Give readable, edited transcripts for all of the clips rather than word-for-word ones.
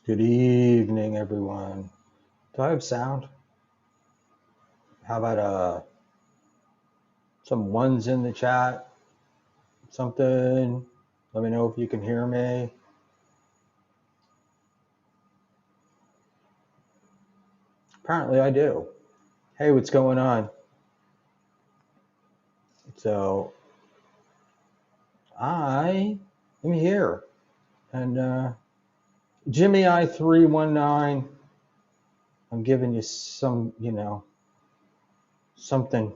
Good evening, everyone. Do I have sound? How about some ones in the chat? Something. Let me know if you can hear me. Apparently, I do. Hey, what's going on? So I am here, and Jimmy I319. I'm giving you some, something,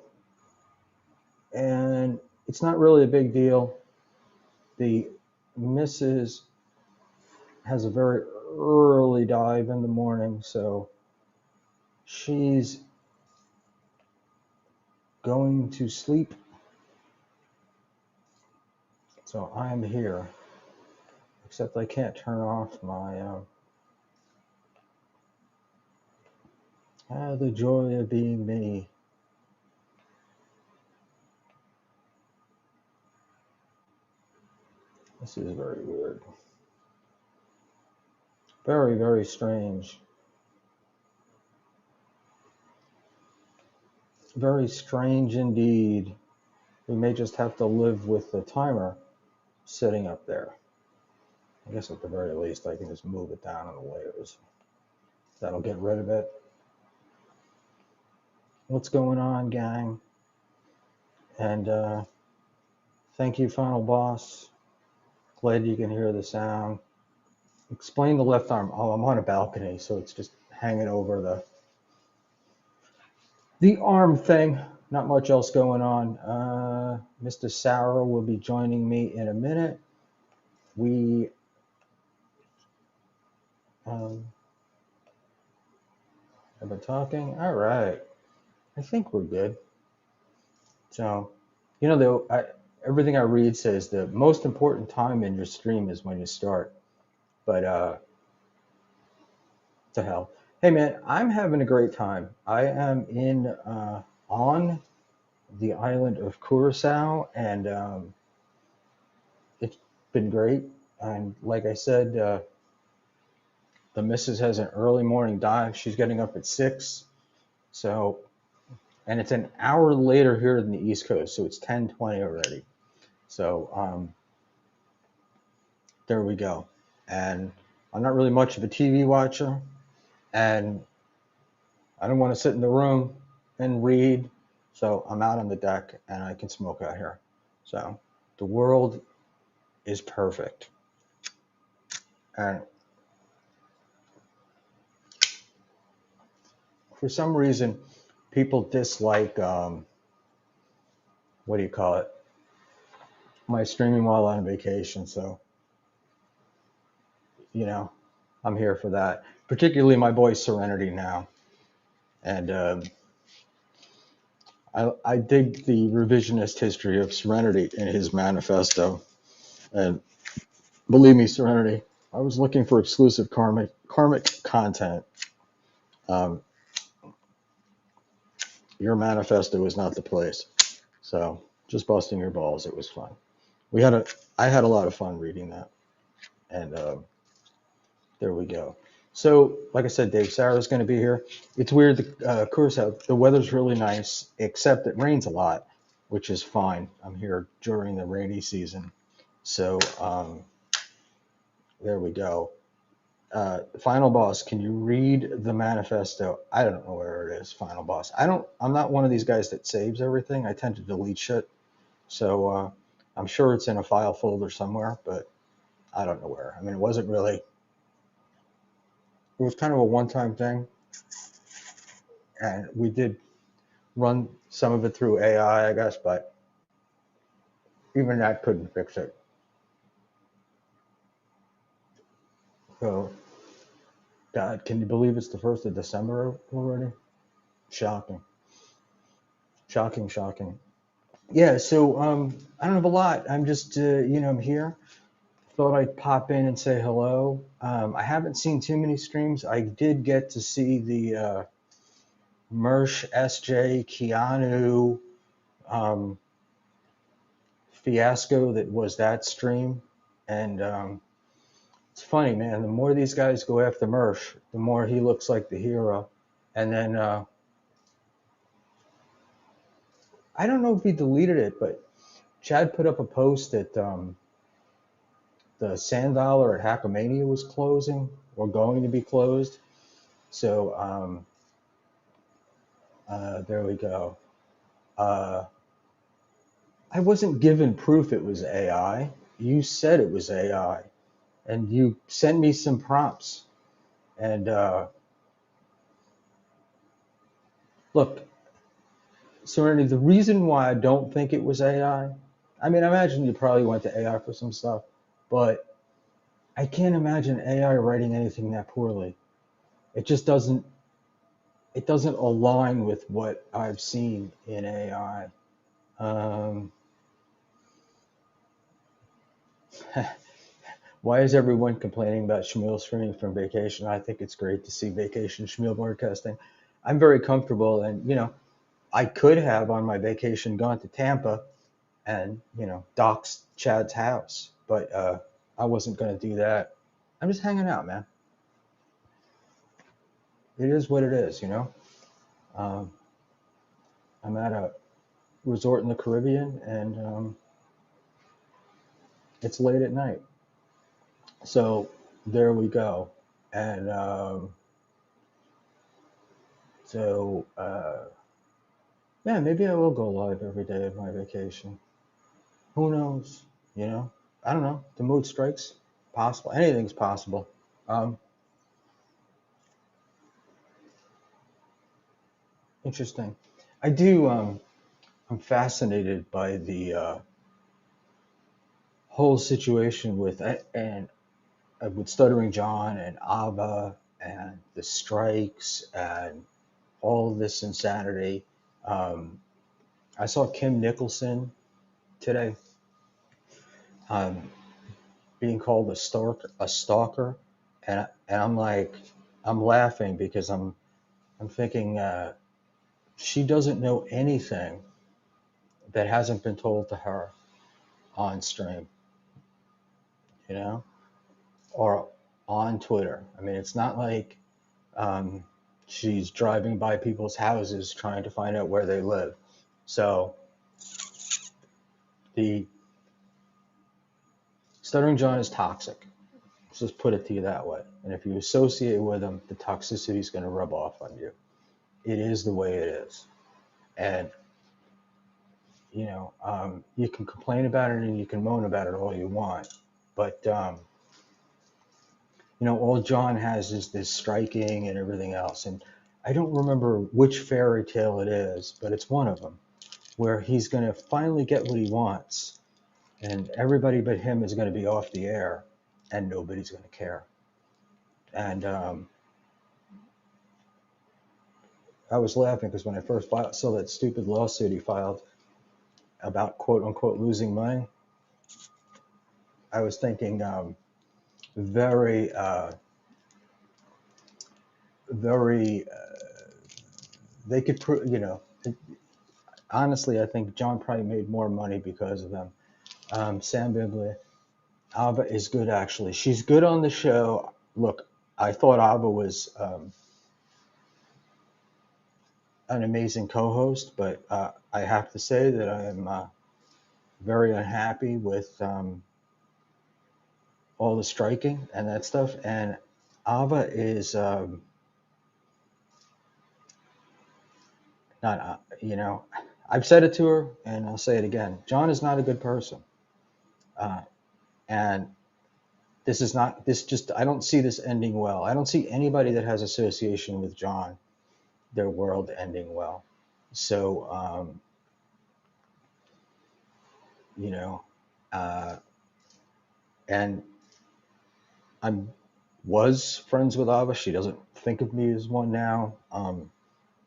and it's not really a big deal. The missus has a very early dive in the morning, so she's going to sleep. So I'm here, except I can't turn off my the joy of being me. This is very weird. Very, very strange. Very strange indeed. We may just have to live with the timer sitting up there. I guess at the very least I can just move it down in the layers. That'll get rid of it. What's going on, gang? And thank you, Final Boss. Glad you can hear the sound. Explain the left arm. Oh, I'm on a balcony, so it's just hanging over the arm thing. Not much else going on. Mr. Sarah will be joining me in a minute. We have been talking. All right. I think we're good. So, everything I read says the most important time in your stream is when you start. But to hell. Hey man, I'm having a great time. I am on the island of Curacao, and it's been great. And like I said, the missus has an early morning dive. She's getting up at 6. So, and it's an hour later here in the East Coast, so it's 10:20 already. So there we go. And I'm not really much of a TV watcher, and I don't want to sit in the room and read. So I'm out on the deck, and I can smoke out here. So the world is perfect. And for some reason, people dislike what do you call it? My streaming while on vacation. So, you know, I'm here for that. Particularly my boy Serenity now. And I dig the revisionist history of Serenity in his manifesto. And believe me, Serenity, I was looking for exclusive karmic content. Um, your manifesto is not the place. So just busting your balls. It was fun. I had a lot of fun reading that. And there we go. So, like I said, Dave, Sarah's going to be here. It's weird, Curacao, the weather's really nice, except it rains a lot, which is fine. I'm here during the rainy season. So, there we go. Final Boss, can you read the manifesto? I don't know where it is, Final Boss. I'm not one of these guys that saves everything. I tend to delete shit. So, I'm sure it's in a file folder somewhere, but I don't know where. I mean, it was kind of a one-time thing, and we did run some of it through AI, I guess, but even that couldn't fix it. So, God, can you believe it's the 1st of December already? Shocking. Shocking, shocking. Yeah, so I don't have a lot. I'm just, I'm here. Thought I'd pop in and say hello. I haven't seen too many streams. I did get to see the Mersh, SJ, Keanu um, fiasco that was that stream. And It's funny, man. The more these guys go after Mersh, the more he looks like the hero. And then I don't know if he deleted it, but Chad put up a post that the Sand Dollar at Hackamania was closing or going to be closed. So there we go. Uh, I wasn't given proof it was AI. You said it was AI, and you sent me some prompts. And look, Serenity, the reason why I don't think it was AI, I mean, I imagine you probably went to AI for some stuff, but I can't imagine AI writing anything that poorly. It just doesn't. It doesn't align with what I've seen in AI. Um, why is everyone complaining about Shmuel streaming from vacation? I think it's great to see vacation Shmuel broadcasting. I'm very comfortable, and I could have on my vacation gone to Tampa and doxed Chad's house, but I wasn't going to do that. I'm just hanging out, man. It is what it is. Um, I'm at a resort in the Caribbean, and it's late at night. So there we go. And so, yeah, maybe I will go live every day of my vacation. Who knows? You know, I don't know. The mood strikes. Possible. Anything's possible. Um, Interesting. I do. I'm fascinated by the whole situation with Stuttering John and ABBA and the strikes and all this insanity. Um, I saw Kim Nicholson today um, being called a stalker, and I'm like, I'm laughing because I'm thinking she doesn't know anything that hasn't been told to her on stream, you know, or on Twitter. I mean, it's not like um, she's driving by people's houses trying to find out where they live. So the Stuttering John is toxic. Let's just put it to you that way. And if you associate with him, the toxicity is going to rub off on you. It is the way it is. And, you can complain about it and you can moan about it all you want. But, all John has is this striking and everything else. And I don't remember which fairy tale it is, but it's one of them where he's going to finally get what he wants. And everybody but him is going to be off the air and nobody's going to care. And I was laughing because when I first saw that stupid lawsuit he filed about quote unquote losing money, I was thinking very, very, they could prove, honestly, I think John probably made more money because of them. Sam Biblia, Ava is good actually. She's good on the show. Look, I thought Ava was an amazing co-host, but I have to say that I am very unhappy with all the striking and that stuff. And Ava is not, I've said it to her and I'll say it again. John is not a good person. Uh, and I don't see this ending well. I don't see anybody that has association with John, their world ending well. So, you know, uh, and I'm was friends with Ava. She doesn't think of me as one now.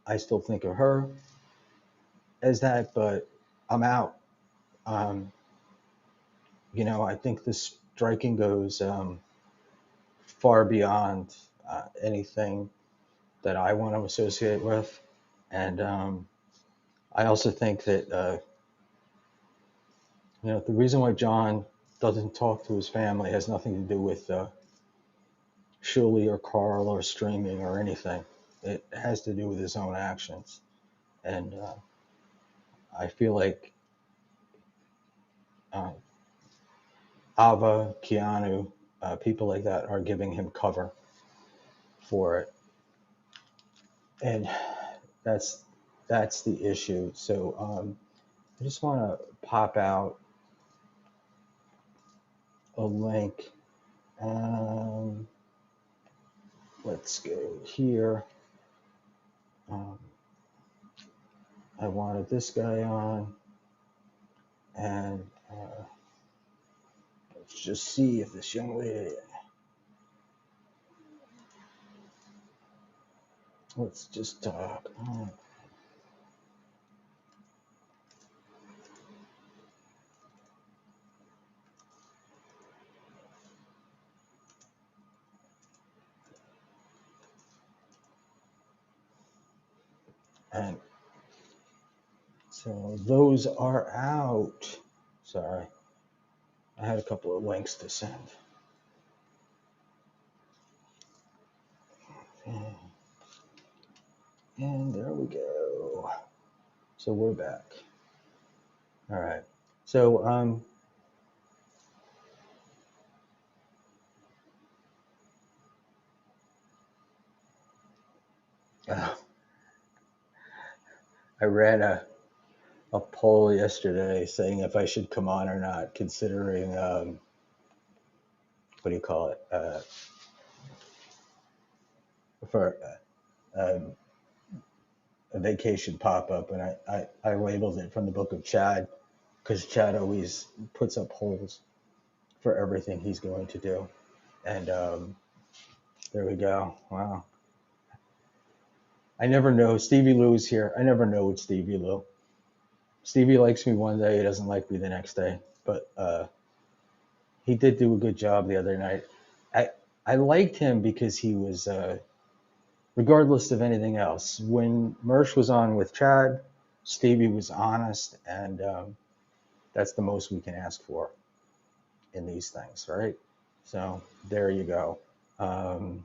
I still think of her as that, but I'm out. Um, I think this striking goes far beyond anything that I want to associate with. And I also think that, the reason why John doesn't talk to his family has nothing to do with Shuli or Carl or streaming or anything. It has to do with his own actions. And I feel like uh, Ava, Keanu, people like that are giving him cover for it. And that's that's the issue. So I just want to pop out a link. Um, let's go here. Um, I wanted this guy on, and let's just see if this young lady. Let's just talk. And so those are out. Sorry, I had a couple of links to send. And there we go. So we're back. All right. So uh, I ran a poll yesterday saying if I should come on or not, considering what do you call it, for um, a vacation pop up, and I labeled it from the Book of Chad because Chad always puts up polls for everything he's going to do, and there we go. Wow, I never know. Stevie Lou is here. I never know with Stevie Lou. Stevie likes me one day, he doesn't like me the next day, but he did do a good job the other night. I I liked him because he was regardless of anything else. When Mersh was on with Chad, Stevie was honest, and that's the most we can ask for in these things, right? So there you go. Um,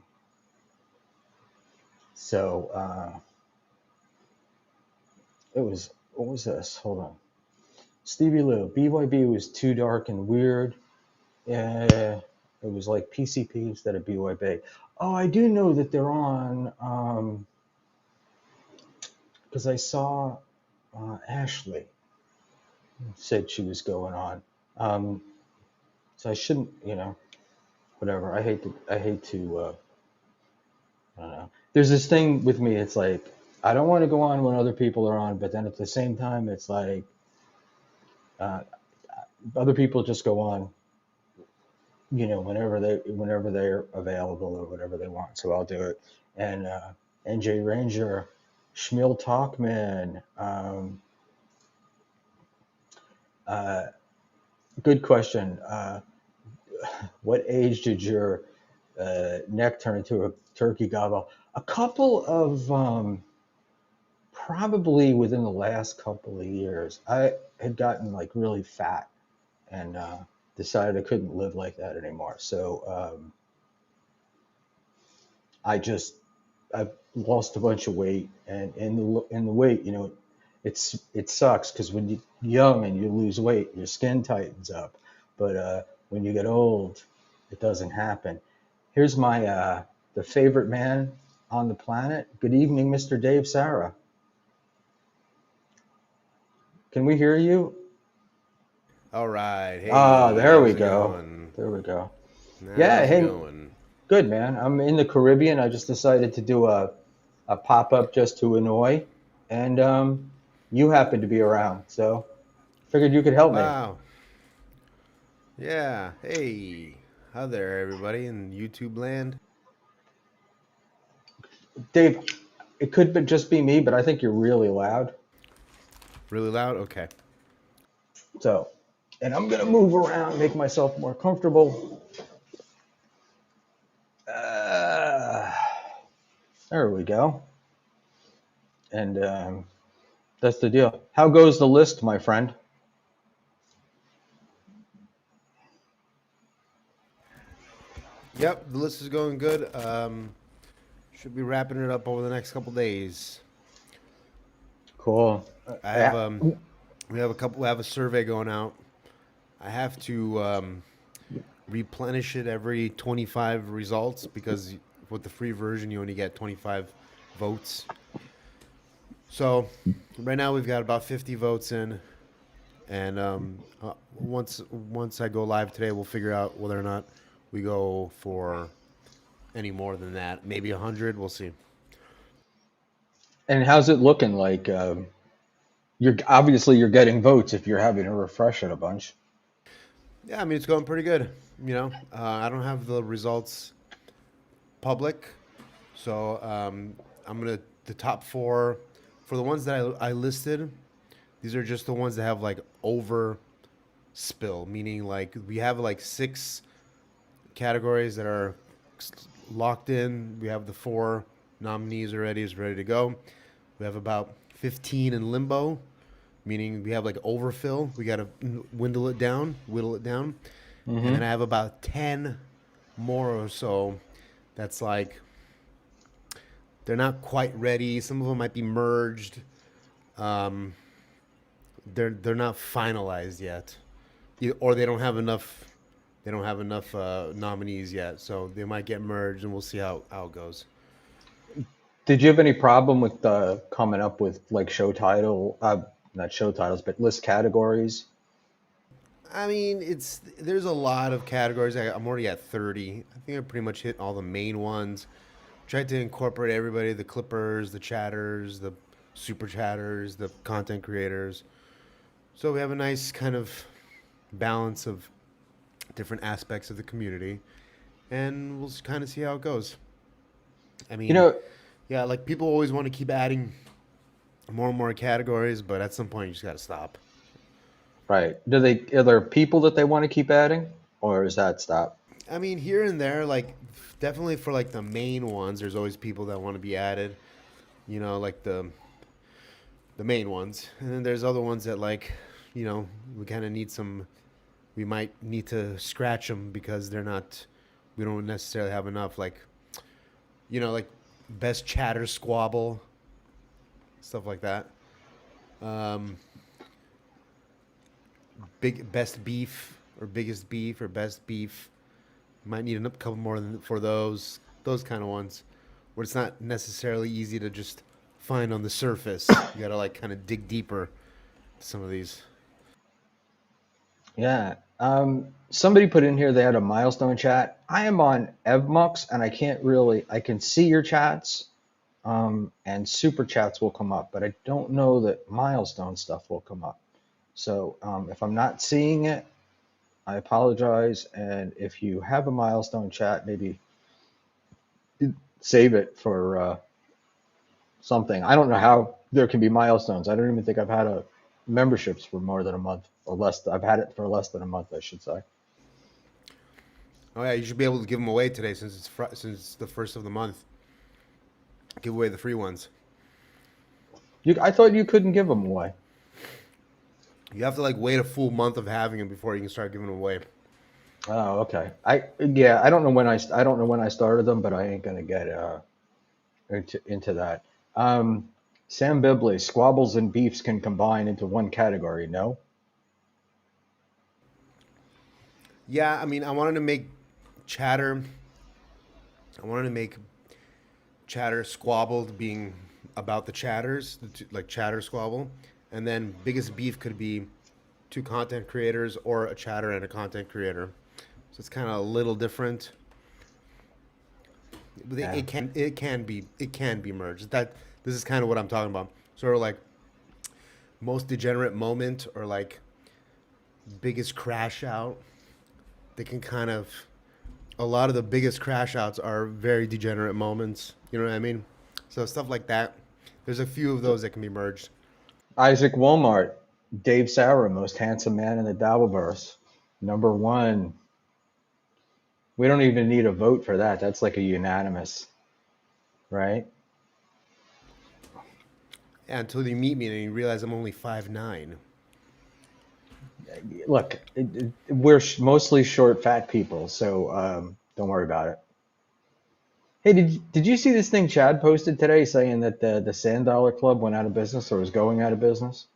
so it was, what was this? Hold on. Stevie Lou, BYB was too dark and weird. It was like PCP instead of BYB. Oh, I do know that they're on because I saw Ashley said she was going on. Um, so I shouldn't, whatever. I hate to, I don't know. There's this thing with me. It's like I don't want to go on when other people are on, but then at the same time, it's like uh, other people just go on, whenever they're available or whatever they want. So I'll do it. And NJ Ranger, Schmuel Talkman. Uh, Good question. What age did your neck turn into a turkey gobble? A couple of probably within the last couple of years. I had gotten like really fat and decided I couldn't live like that anymore. So I just I lost a bunch of weight, and in the weight, it sucks because when you're young and you lose weight, your skin tightens up, but when you get old, it doesn't happen. Here's my the favorite man on the planet. Good evening, Mr. Dave Sarah. Can we hear you? All right. Ah, Hey, there we how's it go. going? There we go. Yeah, How's it hey, going? good man. I'm in the Caribbean. I just decided to do a pop up just to annoy, and you happen to be around, so figured you could help me. Wow. Yeah. Hey. Hi there, everybody in YouTube land. Dave, it could just be me, but I think you're really loud. Really loud? Okay. So, and I'm gonna move around, make myself more comfortable. Uh, there we go. And that's the deal. How goes the list, my friend? Yep, the list is going good. Should be wrapping it up over the next couple days. Cool. I have Yeah. we have a survey going out. I have to replenish it every 25 results because with the free version you only get 25 votes. So right now we've got about 50 votes in, and once I go live today, we'll figure out whether or not we go for any more than that. Maybe 100. We'll see. And how's it looking like? You're obviously you're getting votes if you're having to refresh it a bunch. Yeah, I mean it's going pretty good. I don't have the results public, so I'm gonna the top four for the ones that I listed. These are just the ones that have like over spill, meaning like we have like six categories that are locked in. We have the four nominees already is ready to go. We have about 15 in limbo, meaning we have like overfill. We got to whittle it down. And then Hmm. I have about 10 more or so that's like they're not quite ready. Some of them might be merged. Um, they're not finalized yet, or they don't have enough. They don't have enough nominees yet, so they might get merged, and we'll see how it goes. Did you have any problem with coming up with like show title, not show titles, but list categories? I mean, it's there's a lot of categories. I'm already at 30. I think I pretty much hit all the main ones. Tried to incorporate everybody: the clippers, the chatters, the super chatters, the content creators. So we have a nice kind of balance of different aspects of the community, and we'll kind of see how it goes. I You mean, know, yeah, like people always want to keep adding more and more categories, but at some point you just got to stop. right? Are there people that they want to keep adding, or is that stop? I mean, here and there, like definitely for like the main ones, there's always people that want to be added. Like the main ones, and then there's other ones that like, we kind of need some. We might need to scratch them because they're not. We don't necessarily have enough. Like best chatter squabble, stuff like that. Um, big best beef or biggest beef or best beef. Might need a couple more for those kind of ones, where it's not necessarily easy to just find on the surface. You gotta like kind of dig deeper to some of these. Yeah. Somebody put in here they had a milestone chat. I am on Evmux and I can see your chats, and super chats will come up, but I don't know that milestone stuff will come up. So if I'm not seeing it, I apologize. And if you have a milestone chat, maybe save it for something. I don't know how there can be milestones. I don't even think I've had a memberships for more than a month or less. I've had it for less than a month, I should say. Oh yeah, you should be able to give them away today since since it's the first of the month. Give away the free ones. I thought you couldn't give them away. You have to like wait a full month of having them before you can start giving them away. Oh, okay. Yeah, I don't know when I started them, but I ain't gonna get into that. Um, Sam Bibley, squabbles and beefs can combine into one category. No. Yeah, I mean, chatter. I wanted to make chatter squabbled being about the chatters, like chatter squabble, and then biggest beef could be two content creators or a chatter and a content creator. So it's kind of a little different. Yeah. It can be merged. That this is kind of what I'm talking about. Sort of like most degenerate moment or like biggest crash out. They can kind of a lot of the biggest crash outs are very degenerate moments. You know what I mean? So stuff like that. There's a few of those that can be merged. Isaac Walmart, Dave Sauer, most handsome man in the Dabbleverse. Number one. We don't even need a vote for that. That's like a unanimous, right? Yeah, until you meet me and you realize I'm only 5'9". Look, we're mostly short, fat people, so Don't worry about it. Hey, did you see this thing Chad posted today saying that the Sand Dollar Club went out of business or was going out of business,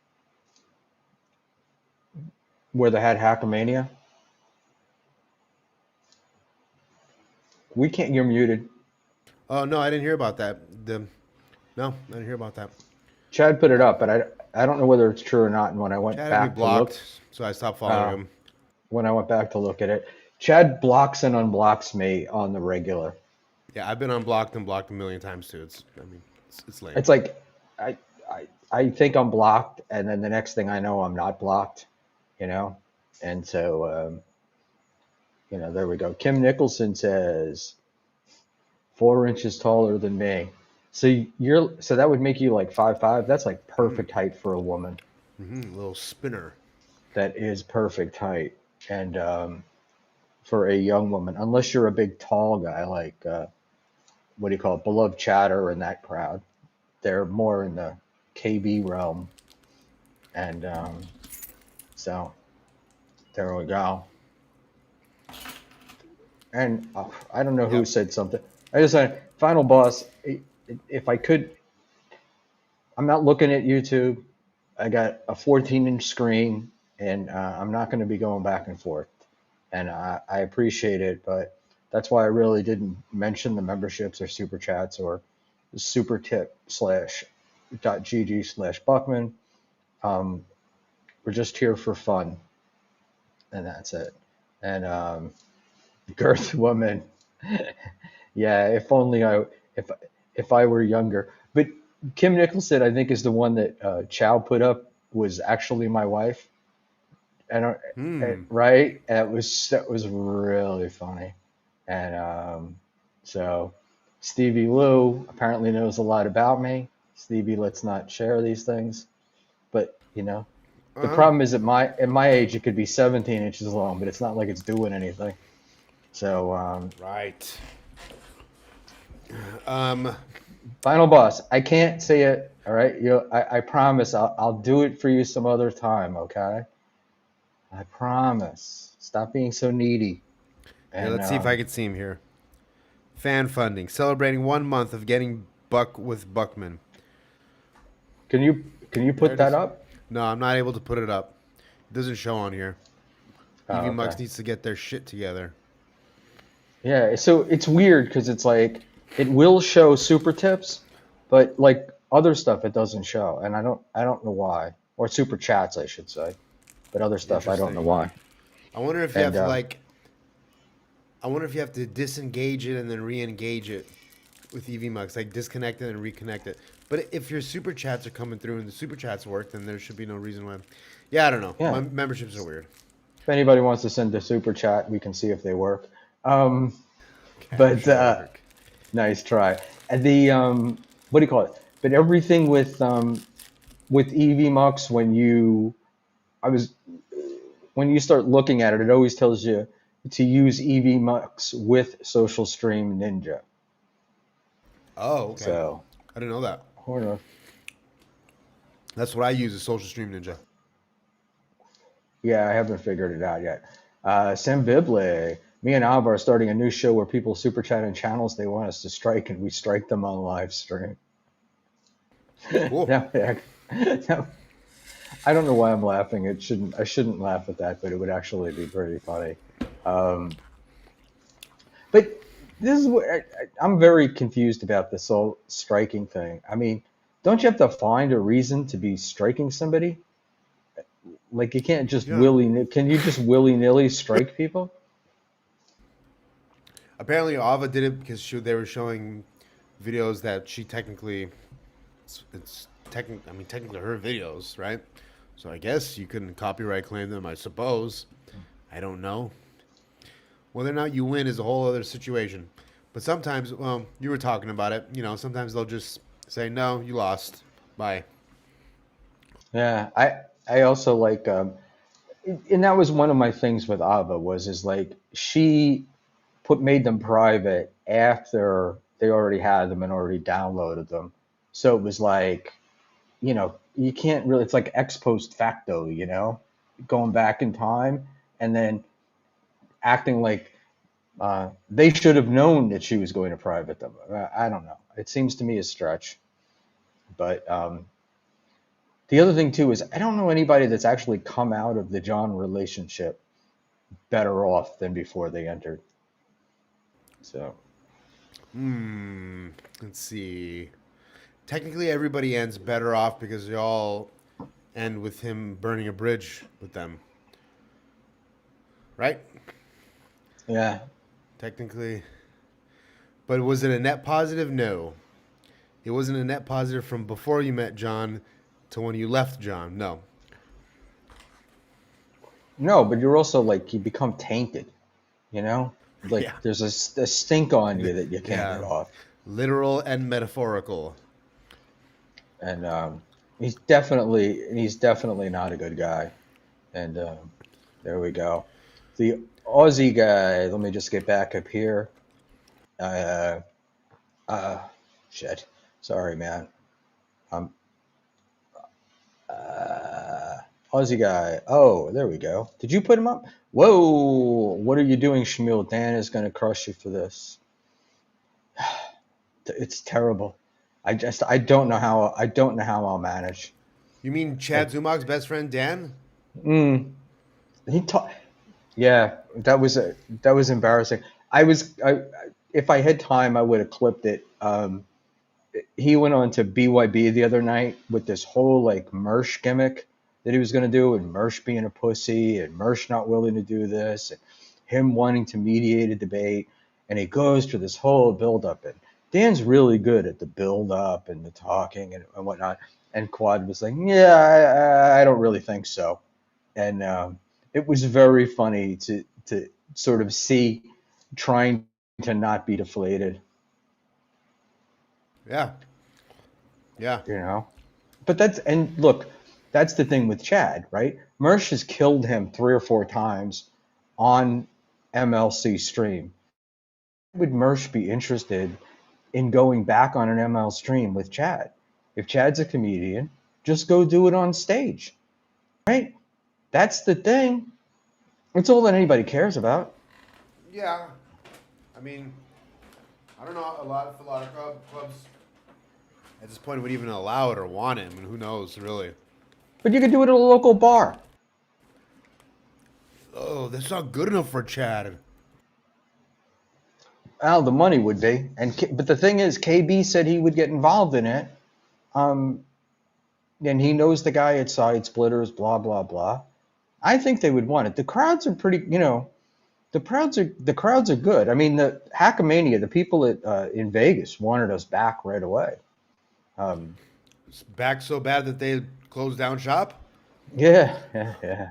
where they had Hackamania? We can't. You're muted. Oh no, I didn't hear about that. No, I didn't hear about that. Chad put it Uh, up, but I don't know whether it's true or not. And when I went Chad had me back to look, blocked, so I stopped following uh, him. when I went back to look at it, Chad blocks and unblocks me on the regular. Yeah, I've been unblocked and blocked a million times too. It's lame. It's like I I think I'm blocked, and then the next thing I know, I'm not blocked. You know, and so there we go. Kim Nicholson says 4 inches taller than me. So that would make you like 5'5". That's like perfect height for a woman. Little spinner. That is perfect height, and for a young woman, unless you're a big tall guy like what do you call it, beloved chatter in that crowd. They're more in the KB realm, and so there we go. And I don't know who Yep. said something. I just said, final boss. If I could, I'm not looking at YouTube. I got a 14-inch screen, and I'm not going to be going back and forth. And I appreciate it, but that's why I really didn't mention the memberships or super chats or super tip slash .gg slash Buckman. We're just here for fun, and that's it. And girth woman, yeah. If if I were younger, but Kim Nicholson, I think, is the one that Chow put up was actually my wife. And Hmm. right, that was really funny. And so Stevie Lou apparently knows a lot about me. Stevie, let's not share these things. But the Um. problem is at my age it could be 17 inches long, but it's not like it's doing anything. So Right. Um. final boss, I can't say it. All right, I promise I'll do it for you some other time. Okay, I promise. Stop being so needy. Here, And let's see if I can see him here. Fan funding, celebrating 1 month of getting Buck with Buckman. can you There put it that is. up? No, I'm not able to put it up. It doesn't show on here. Oh, EV okay. Mux needs to get their shit together. Yeah, so it's weird because it's like it will show super tips, but like other stuff it doesn't show, and I don't know why, or super chats I should say, but other stuff I don't know Interesting. why. I wonder if you And have to I wonder if you have to disengage it and then re-engage it with EV Mux, like disconnect it and reconnect it. But if your super chats are coming through and the super chats work, then there should be no reason why. Yeah, I don't know. My yeah, memberships are weird. if anybody wants to send a super chat, we can see if they work. Um, but Cash at work. nice try. And the what do you call it? But everything with EV Mux, I was when you start looking at it, it always tells you to use EV Mux with Social Stream Ninja. Oh, okay. So, I didn't know that. hold on. That's what I use is Social Stream Ninja. Yeah, I haven't figured it out yet. Sam Bibley, me and Alva are starting a new show where people super chat in channels they want us to strike, and we strike them on live stream. Cool. Now, now, I don't know why I'm laughing. I shouldn't laugh at that, but it would actually be pretty funny. Um, but this is what I'm very confused about this whole striking thing. I mean, don't you have to find a reason to be striking somebody? Like you can't just Yeah. can you just willy-nilly strike people? Apparently, Ava did it because they were showing videos that she technically, I mean, technically her videos, right? So I guess you couldn't copyright claim them. I suppose. I don't know. Whether or not you win is a whole other situation. But sometimes, well, you were talking about it. Sometimes they'll just say, "No, you lost. Bye." Yeah, I also like and that was one of my things with Ava was is like she made them private after they already had them and already downloaded them. So it was like, you can't really, it's like ex post facto, going back in time and then acting like They should have known that she was going to private them. I don't know. It seems to me a stretch. But the other thing too is I don't know anybody that's actually come out of the John relationship better off than before they entered. So Hmm. Let's see. Technically, everybody ends better off because they all end with him burning a bridge with them, right? yeah, Technically. But was it a net positive? No. It wasn't a net positive from before you met John to when you left John. No. no, but you're also like you become tainted. You know, like Yeah. there's a stink on you that you can't get Yeah. off. Literal and metaphorical. And he's definitely not a good guy. And there we go. The Aussie guy. Let me just get back up here. Uh, uh, shit. Sorry, man. Um, uh, Aussie guy. Oh, there we go. Did you put him up? Whoa! What are you doing, Shmuel? Dan is gonna crush you for this. It's terrible. I don't know how I'll manage. You mean Chad Like, Zumach's best friend Dan? mm, he taught. Yeah, that was embarrassing. If I had time, I would have clipped it. He went on to BYB the other night with this whole like Mersh gimmick that he was going to do, and Mersh being a pussy, and Mersh not willing to do this, and him wanting to mediate a debate, and he goes through this whole build up, and Dan's really good at the build up and the talking and whatnot. And Quad was like, "Yeah, I don't really think so," and it was very funny to sort of see trying to not be deflated, Yeah. Yeah. you know. But that's and look, that's the thing with Chad, right? Mersh has killed him 3 or 4 times on MLC stream. Would Mersh be interested in going back on an ML stream with Chad? If Chad's a comedian, just go do it on stage, right? That's the thing. It's all that anybody cares about. Yeah. I mean, I don't know. A lot of clubs at this point would even allow it or want it. I mean, who knows, really? But you could do it at a local bar. Oh, that's not good enough for Chad. Well, the money would be, but the thing is, KB said he would get involved in it, um, and he knows the guy at Side Splitters, blah blah blah. I think they would want it. The crowds are pretty, the crowds are good. I mean, the Hackamania, the people in Vegas wanted us back right away. Um, It's back so bad that they closed down shop. yeah, yeah, yeah.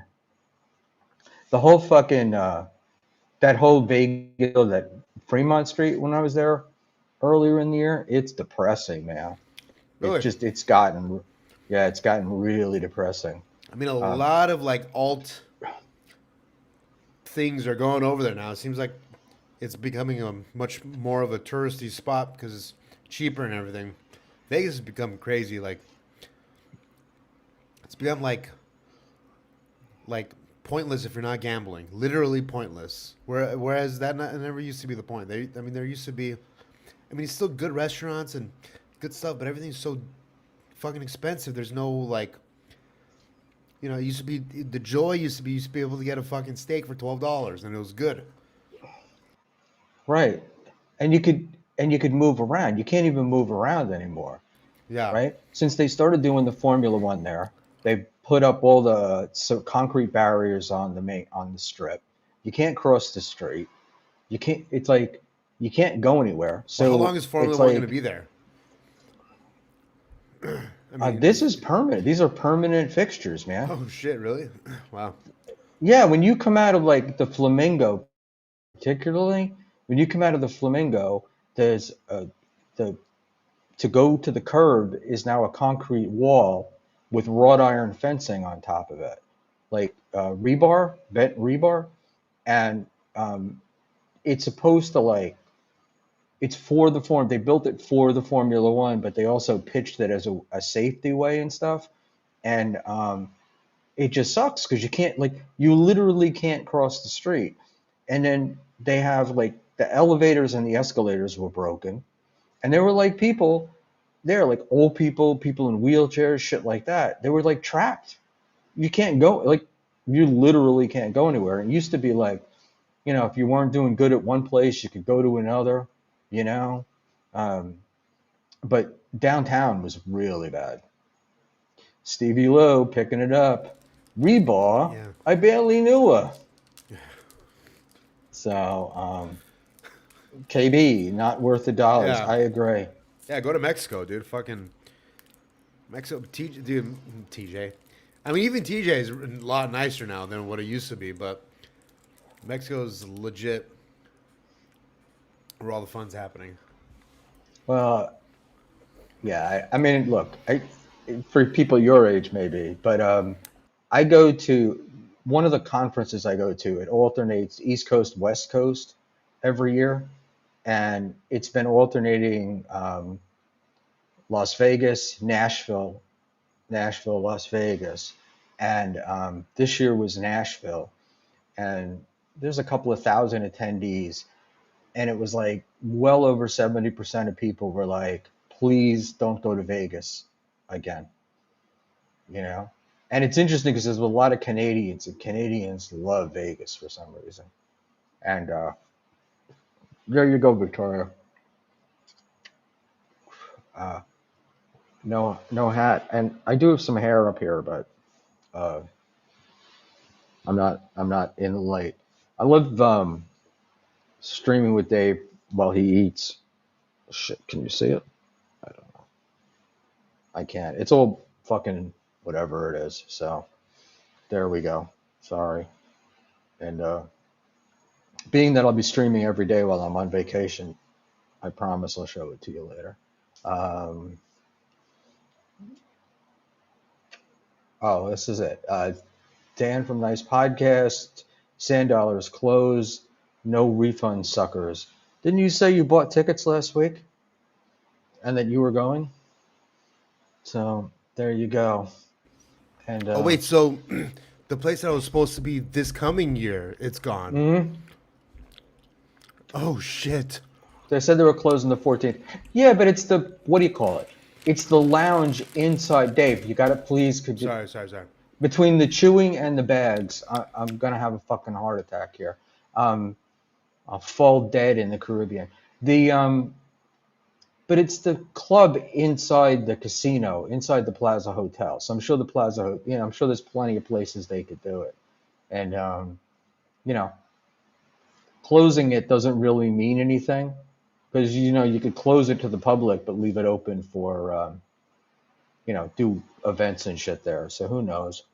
The whole fucking that whole Vegas, that Fremont Street when I was there earlier in the year, it's depressing, man. Really? It's gotten really depressing. I mean, a Um, lot of like alt things are going over there now. It seems like it's becoming a much more of a touristy spot because it's cheaper and everything. Vegas has become crazy. Like it's become like pointless if you're not gambling. Literally pointless. Whereas never used to be the point. I mean, there used to be. I mean, it's still good restaurants and good stuff, but everything's so fucking expensive. There's no like. It used to be the joy used to be able to get a fucking steak for $12 and it was good. right, and you could move around. You can't even move around anymore, Yeah. right? Since they started doing the Formula One there, they put up all the concrete barriers on the strip. You can't cross the street. You can't. It's like you can't go anywhere. Well, how So long is Formula it's One going to like be there? I mean, this is permanent. These are permanent fixtures, man. oh shit, really? Wow. Yeah, when you come out of like the Flamingo, particularly when you come out of the Flamingo, there's the to go to the curb is now a concrete wall with wrought iron fencing on top of it, like rebar, bent rebar, and it's supposed to like it's for the form. They built it for the Formula One, but they also pitched it as a safety way and stuff. And it just sucks because you can't like you literally can't cross the street. And then they have like the elevators and the escalators were broken, and there were like people there, like old people, people in wheelchairs, shit like that. They were like trapped. You can't go, like, you literally can't go anywhere. It used to be like, if you weren't doing good at one place, you could go to another, you know. Um, but downtown was really bad. Stevie Lowe picking it up. Rebar, Yeah. I barely knew her. So, KB, not worth the dollars. Yeah. I agree. Yeah, go to Mexico, dude. Fucking Mexico, dude, TJ. I mean, even TJ is a lot nicer now than what it used to be, but Mexico's legit where all the fun's happening. Well, yeah, I mean, look, for people your age maybe, but I go to one of the conferences I go to. It alternates East Coast, West Coast every year, and it's been alternating Las Vegas, Nashville, Las Vegas, and this year was Nashville, and there's a couple of thousand attendees, and it was like well over 70% of people were like, please don't go to Vegas again, you know? And it's interesting because there's a lot of Canadians, and Canadians love Vegas for some reason. And there you go, Victoria. Uh, no hat, and I do have some hair up here, but uh, I'm not in the light. I love streaming with Dave while he eats. Shit, can you see it? I don't know. I can't. It's all fucking whatever it is. So there we go. Sorry. And being that I'll be streaming every day while I'm on vacation, I promise I'll show it to you later. Um, oh, this is it. Dan from Nice Podcast. Sand Dollars closed. No refund suckers. Didn't you say you bought tickets last week and that you were going? So there you go. And Oh wait, so the place that was supposed to be this coming year, it's gone. mhm. Oh shit. They said they were closing the 14th. Yeah, but it's the, what do you call it? It's the lounge inside. Dave, you got to please, could you, Sorry. between the chewing and the bags, I'm going to have a fucking heart attack here. Um, I'll fall dead in the Caribbean. The, but it's the club inside the casino, inside the Plaza Hotel. So I'm sure the Plaza, I'm sure there's plenty of places they could do it. And, you know, closing it doesn't really mean anything because, you could close it to the public, but leave it open for, do events and shit there. So who knows?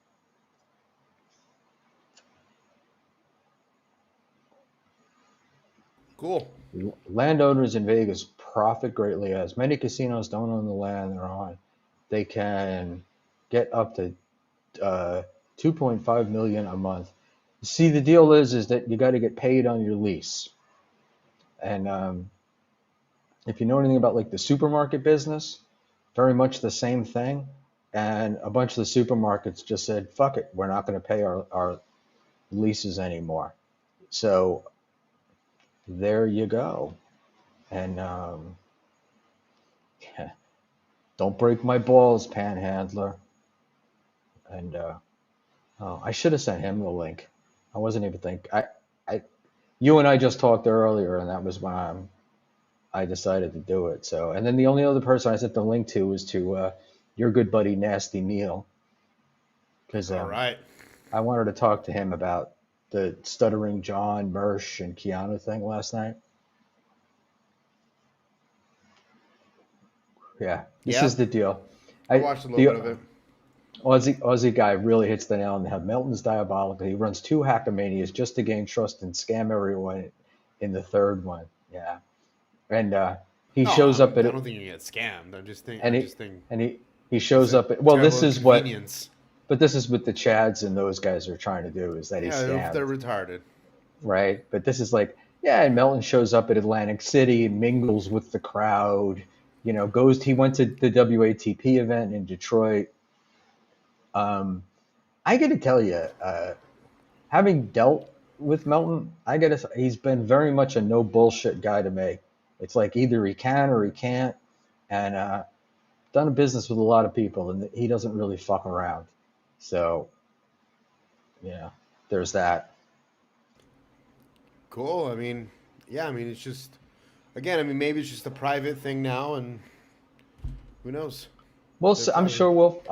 Cool. Landowners in Vegas profit greatly as many casinos don't own the land they're on. They can get up to 2.5 million a month. See, the deal is that you got to get paid on your lease. And if you know anything about like the supermarket business, very much the same thing. And a bunch of the supermarkets just said, fuck it, we're not going to pay our leases anymore. So there you go. And yeah, don't break my balls, Panhandler. And oh, I should have sent him the link. I wasn't even think. I, you and I just talked earlier, and that was when I decided to do it. So, and then the only other person I sent the link to was to your good buddy Nasty Neil, because All right. I wanted to talk to him about the stuttering John, Mersh, and Keanu thing last night. Yeah, this Yeah. is the deal. I I watched a little the bit of it. Aussie guy really hits the nail on the head. Melton's diabolical. He runs two hackamanias just to gain trust and scam everyone in the third one. Yeah, and he No, shows up at I it, don't think you get scammed. I just think. and I he just think and he it's shows a up at, well, terrible this is what, inconvenience. but this is what the Chads and those guys are trying to do, is that he's Yeah, they're scammed, retarded. right? But this is like, yeah, and Melton shows up at Atlantic City and mingles with the crowd. He went to the WATP event in Detroit. Um, I got to tell you, having dealt with Melton, he's been very much a no bullshit guy to me. It's like either he can or he can't, and done a business with a lot of people, and he doesn't really fuck around. So yeah, there's that. Cool. I mean, yeah. I mean, it's just again. I mean, maybe it's just a private thing now, and who knows? Well, They're I'm probably sure we'll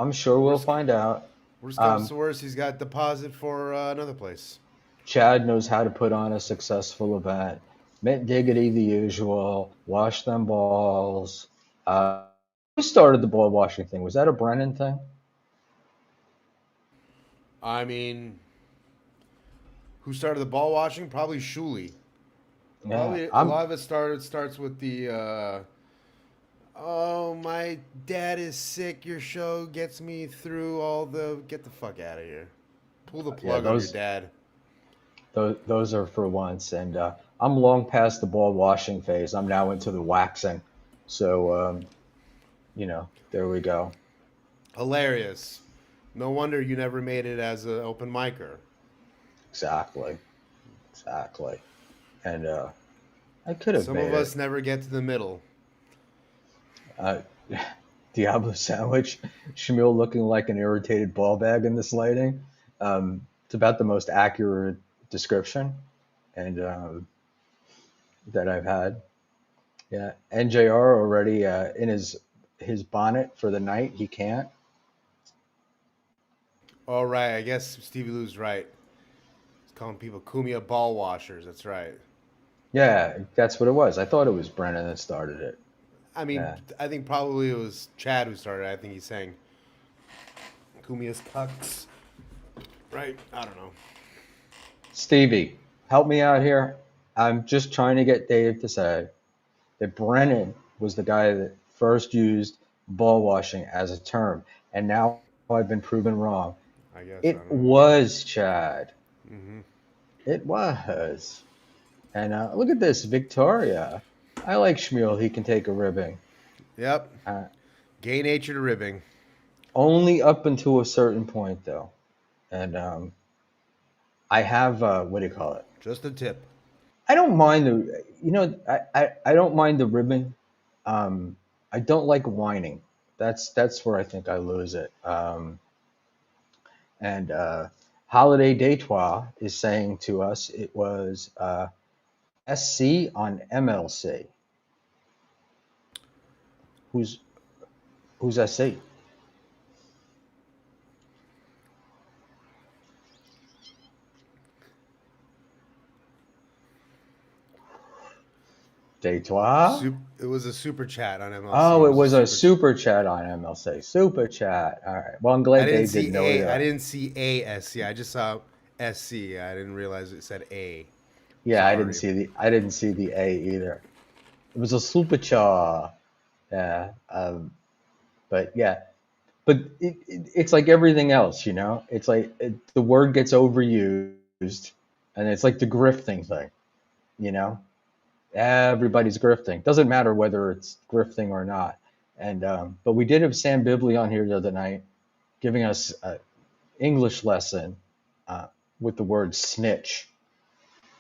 worst. find out. Worst comes Um, to worst, he's got deposit for another place. Chad knows how to put on a successful event. Mint Diggity, the usual. Wash them balls. Who started the ball washing thing? Was that a Brennan thing? I mean, who started the ball washing? Probably Shuli. Yeah, Probably a I'm lot of it starts with the oh, my dad is sick. Your show gets me through all the. Get the fuck out of here. Pull the yeah, plug on your dad. those are for once, and I'm long past the ball washing phase. I'm now into the waxing. So there we go. Hilarious. No wonder you never made it as an open micer. Exactly, exactly. And I could have Some of made us it. never get to the middle. Uh, Diablo sandwich, Schmuel looking like an irritated ball bag in this lighting. It's about the most accurate description and that I've had. Yeah, NJR already in his bonnet for the night. He can't. All right, I guess Stevie Lou's right. He's calling people Kumia ball washers. That's right. Yeah, that's what it was. I thought it was Brennan that started it. I mean, Yeah, I think probably it was Chad who started it. I think he's saying Kumia's cucks. Right? I don't know. Stevie, help me out here. I'm just trying to get Dave to say that Brennan was the guy that first used ball washing as a term, and now I've been proven wrong. I guess I It don't know. was Chad. Mm-hmm. It was. And look at this, Victoria. I like Schmuel. He can take a ribbing. Yep. Uh, Gay natured ribbing. Only up until a certain point, though. And I have, what do you call it? Just a tip. I don't mind I don't mind the ribbing. I don't like whining. That's where I think I lose it. And Holiday Deitois is saying to us it was SC on MLC. Who's who's SC? Deitois? It was a super chat on MLC. Oh, It it was a was a super. super chat on MLC. Super chat. All right. Well, I'm I glad didn't Dave see didn't know A. I either. didn't see ASC. I just saw SC. I didn't realize it said A. Yeah, Sorry. I didn't see the A either. It was a super chat. Yeah. But yeah, but it's like everything else, you know. It's like the word gets overused, and it's like the grifting thing, you know. Everybody's grifting. Doesn't matter whether it's grifting or not. And but we did have Sam Bibley on here the other night, giving us an English lesson uh, with the word snitch.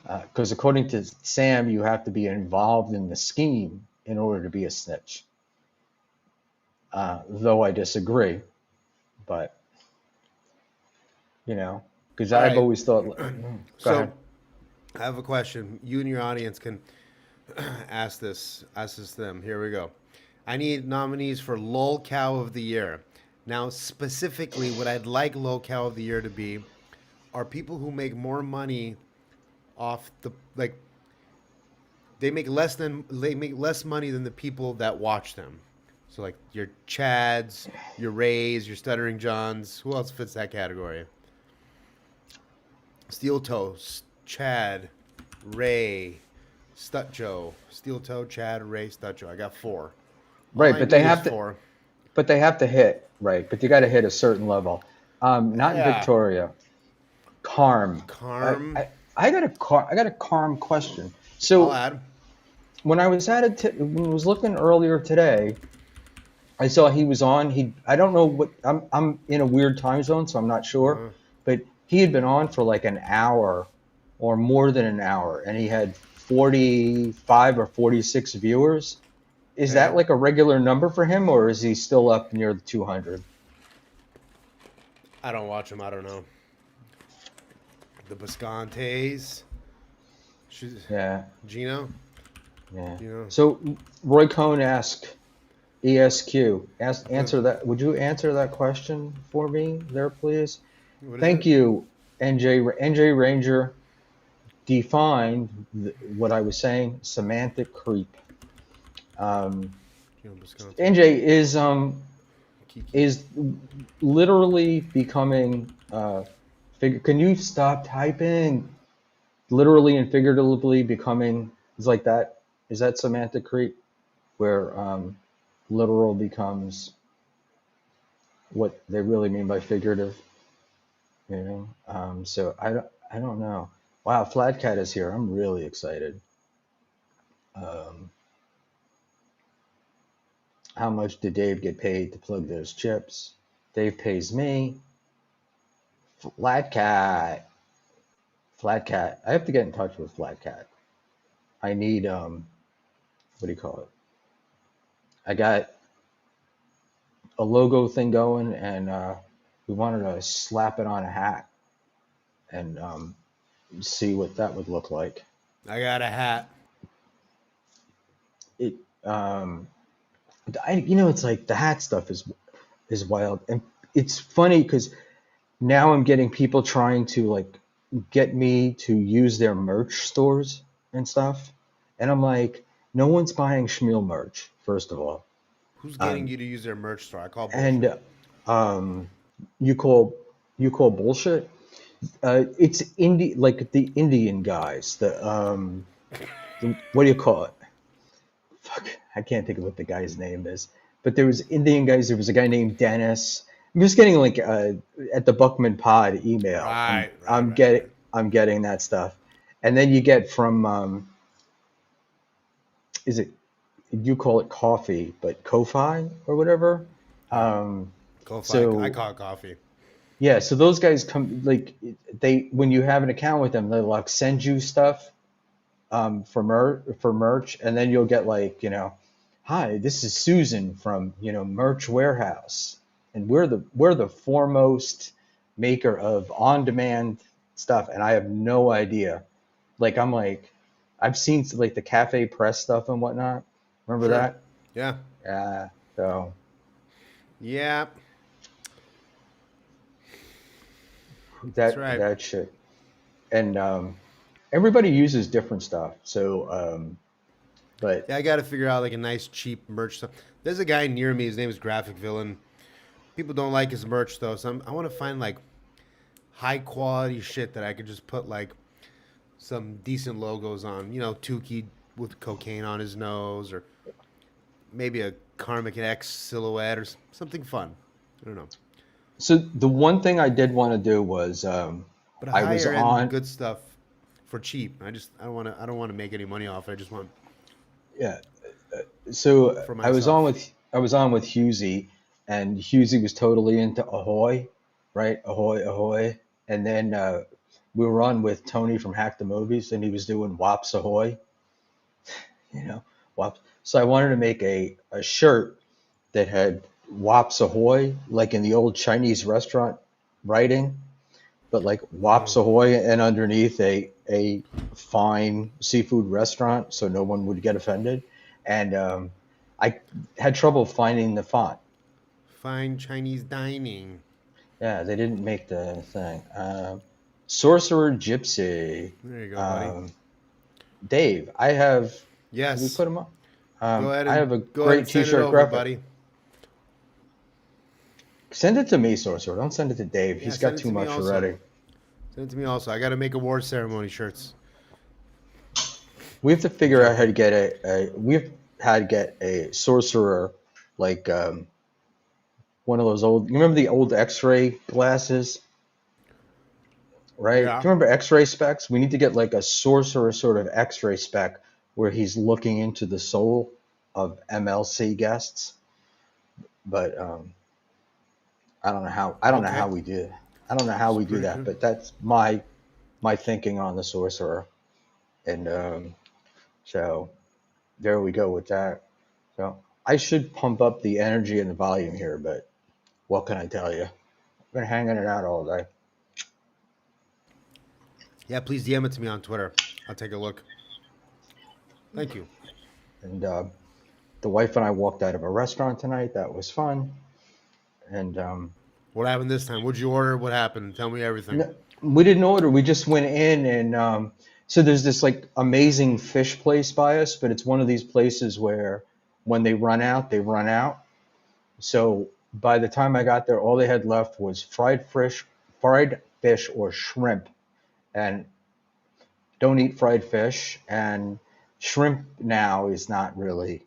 Because according to Sam, you have to be involved in the scheme in order to be a snitch. Though I disagree, but because All I've right. always thought. Go So ahead. I have a question. You and your audience can ask this. Ask this to them. Here we go. I need nominees for lol cow of the year. Now, specifically, what I'd like lol cow of the year to be are people who make more money off the like they make less money than the people that watch them. So like your Chads, your Rays, your Stuttering Johns. Who else fits that category? Steel Toe, Chad, Ray, Stut Joe. Steel Toe, Chad, Ray, Stut Joe. I got four. All Right, I need is four. but they have to hit right. But you got to hit a certain level. Not Yeah. Victoria. Carm. I, Carm. I, I got a Carm question. I'll So add. when I was when I was looking earlier today, I saw he was on. I don't know what I'm in a weird time zone, so I'm not sure. Uh, But he had been on for like an hour, or more than an hour, and he had 45 or 46 viewers. Is that Okay. like a regular number for him, or is he still up near the 200? I don't watch him. I don't know. The Biscontes. She's Yeah, Gino. yeah. You know So Roy Cohn asked ESQ, the answer that. Would you answer that question for me there, please? what is Thank it? you, NJ Ranger. Defined what I was saying, semantic creep. Um, Gino Bisconte. NJ Kiki. is literally becoming figure. Can you stop typing? Literally and figuratively becoming is like that. Is that semantic creep where literal becomes what they really mean by figurative? You know. So I don't know. Wow, Flat Cat is here. I'm really excited. Um, how much did Dave get paid to plug those chips? Dave pays me. Flat Cat. Flat Cat. I have to get in touch with Flat Cat. I need what do you call it? I got a logo thing going, and we wanted to slap it on a hat and see what that would look like. I got a hat. It it's like the hat stuff is wild, and it's funny because now I'm getting people trying to like get me to use their merch stores and stuff, and I'm like, no one's buying Schmuel merch, first of all. Who's getting Um, you to use their merch store? I call bullshit. and you call bullshit. It's like the Indian guys. What do you call it? Fuck, I can't think of what the guy's name is. But there was Indian guys. There was a guy named Dennis. I'm just getting like at the Buckman Pod email. Right, right, right, right. I'm getting that stuff, and then you get from is it you call it coffee, but Ko-fi or whatever. Yeah. Um, Ko-Fi. I so call it coffee. yeah, so those guys come like they when you have an account with them, they like send you stuff for merch, and then you'll get like hi, this is Susan from Merch Warehouse, and we're the foremost maker of on-demand stuff, and I have no idea. Like I'm like I've seen like the Cafe Press stuff and whatnot. Remember Sure. that? Yeah. Yeah. So Yeah. That's that right. that shit, and everybody uses different stuff. So but Yeah, I got to figure out like a nice cheap merch stuff. There's a guy near me. His name is Graphic Villain. People don't like his merch though, so I want to find like high quality shit that I could just put like some decent logos on. You know, Tukey with cocaine on his nose, or maybe a Karmic X silhouette, or something fun. I don't know, so the one thing I did want to do was but a I was higher end on good stuff for cheap. I don't want to make any money off it. I just want yeah. So for myself. I was on with Husey, and Husey was totally into Ahoy, right? Ahoy, Ahoy. And then we were on with Tony from Hack the Movies, and he was doing Wops Ahoy, you know, Wops. So I wanted to make a shirt that had Wops Ahoy, like in the old Chinese restaurant writing, but like Wops Oh, Ahoy, and underneath a fine seafood restaurant, so no one would get offended. And I had trouble finding the font. fine Chinese dining. Yeah, they didn't make the thing. Sorcerer Gypsy. There you go, buddy. Um, Dave, I have. Did we Yes, put him up? I have a go ahead great and send it T-shirt over, graphic. buddy. Send it to me, Sorcerer. Don't send it to Dave. Yeah, He's send got it too to me much also. already. Send it to me also. I got to make award ceremony shirts. We have to I'm figure out how to joking. get we've had to get a sorcerer like one of those old. You remember the old X-ray glasses, right? Yeah. Do you remember X-ray specs? We need to get like a sorcerer sort of X-ray spec where he's looking into the soul of MLC guests. But I don't know how. I don't know Okay. how we do. I don't know how It's we do pretty that. good. But that's my my thinking on the sorcerer, and so there we go with that. So I should pump up the energy and the volume here, but what can I tell you? I've been hanging it out all day. Yeah, please DM it to me on Twitter. I'll take a look. Thank you. And the wife and I walked out of a restaurant tonight. That was fun. And What happened this time? What'd you order? What happened? Tell me everything. we didn't order. We just went in, and so there's this like amazing fish place by us, but it's one of these places where when they run out, they run out. So by the time I got there, all they had left was fried fish or shrimp, and don't eat fried fish. And shrimp now is not really,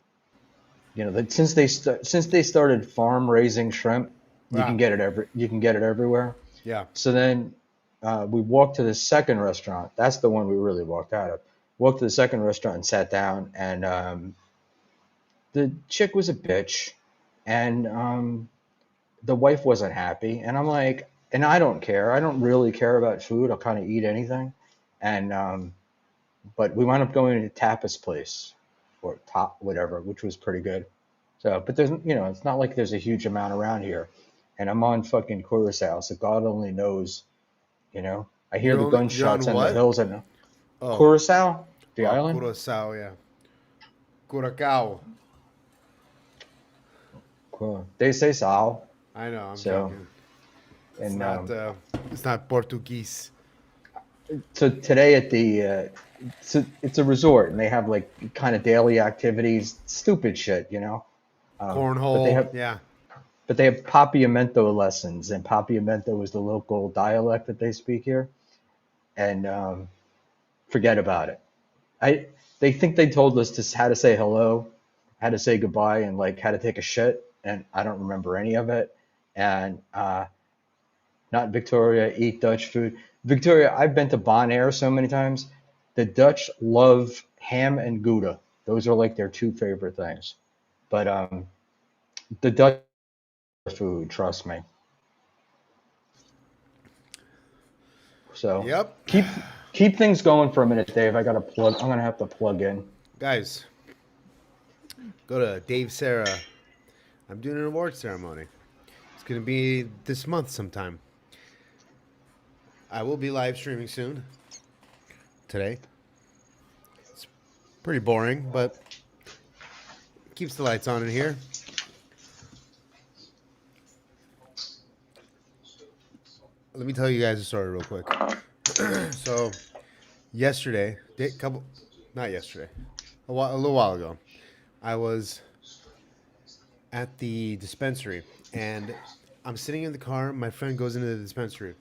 that since they started farm raising shrimp, Ah, you can get it everywhere. yeah. So then we walked to the second restaurant. That's the one we really walked out of. Walked to the second restaurant and sat down, and the chick was a bitch, and the wife wasn't happy. And I'm like, and I don't care. I don't really care about food. I'll kind of eat anything. And but we wound up going to tapas place or top whatever, which was pretty good. So, but there's, it's not like there's a huge amount around here, and I'm on fucking Curacao, so God only knows. I hear the You're gunshots on in the what? hills and Oh, Curacao, the oh, island. Curacao, yeah. Curacao. Cool. They say so. I know. I'm So, joking. It's and not. It's not Portuguese. so today at the, it's a resort, and they have like kind of daily activities, stupid shit. But they Cornhole. have, Yeah. but they have Papiamento lessons, and Papiamento is the local dialect that they speak here, and forget about it. I They think they told us how to say hello, how to say goodbye, and like how to take a shit, and I don't remember any of it. And not Victoria, eat Dutch food. Victoria, I've been to Bonaire so many times. The Dutch love ham and Gouda. Those are like their two favorite things. But the Dutch food, trust me. So Yep. keep things going for a minute, Dave. I got to plug. I'm gonna have to plug in. Guys, go to Dave Sarah. I'm doing an award ceremony. It's gonna be this month sometime. I will be live streaming soon. Today. It's pretty boring, but keeps the lights on in here. Let me tell you guys a story real quick. So, yesterday, not yesterday, a little while ago, I was at the dispensary, and I'm sitting in the car. My friend goes into the dispensary.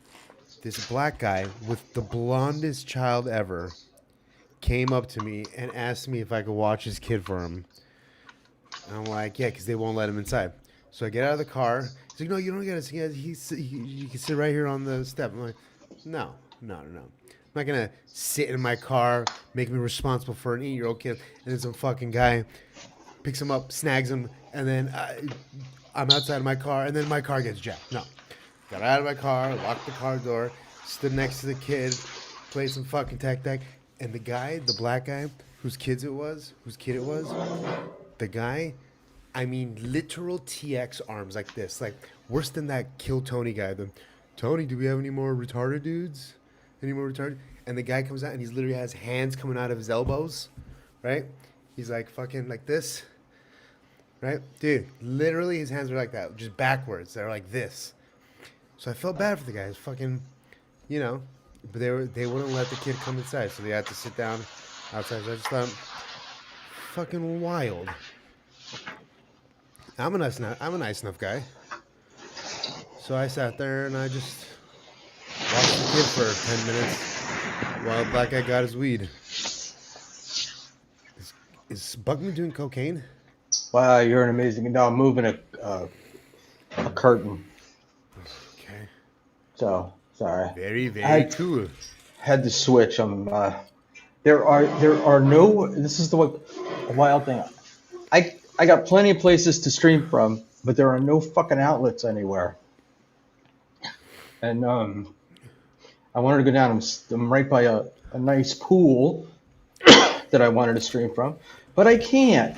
This black guy with the blondest child ever came up to me and asked me if I could watch his kid for him. And I'm like, yeah, because they won't let him inside. So I get out of the car. He's like, no, you don't get to. You can sit right here on the step. I'm like, no. I'm not gonna sit in my car, make me responsible for an 8-year-old kid, and then some fucking guy picks him up, snags him, and then I'm outside of my car, and then my car gets jacked. No, got out of my car, locked the car door, stood next to the kid, played some fucking tag, and the black guy, whose kid it was, the guy, I mean, literal TX arms like this, like worse than that Kill Tony guy. Tony, do we have any more retarded dudes? Any more retarded? And the guy comes out and he's literally has hands coming out of his elbows, right? He's like fucking like this, right? Dude, literally his hands are like that, just backwards. They're like this. So I felt bad for the guys, fucking, but they wouldn't let the kid come inside, so they had to sit down outside. So I just thought, fucking wild. I'm a nice enough guy. So I sat there and I just watched the kid for 10 minutes while the black guy got his weed. Is Buckman doing cocaine? Wow, you're an amazing. No, I'm moving a curtain. Okay. So sorry. Very, I very cool. had to switch. There are no. This is the wild thing. I got plenty of places to stream from, but there are no fucking outlets anywhere. And I wanted to go down. I'm right by a nice pool that I wanted to stream from, but I can't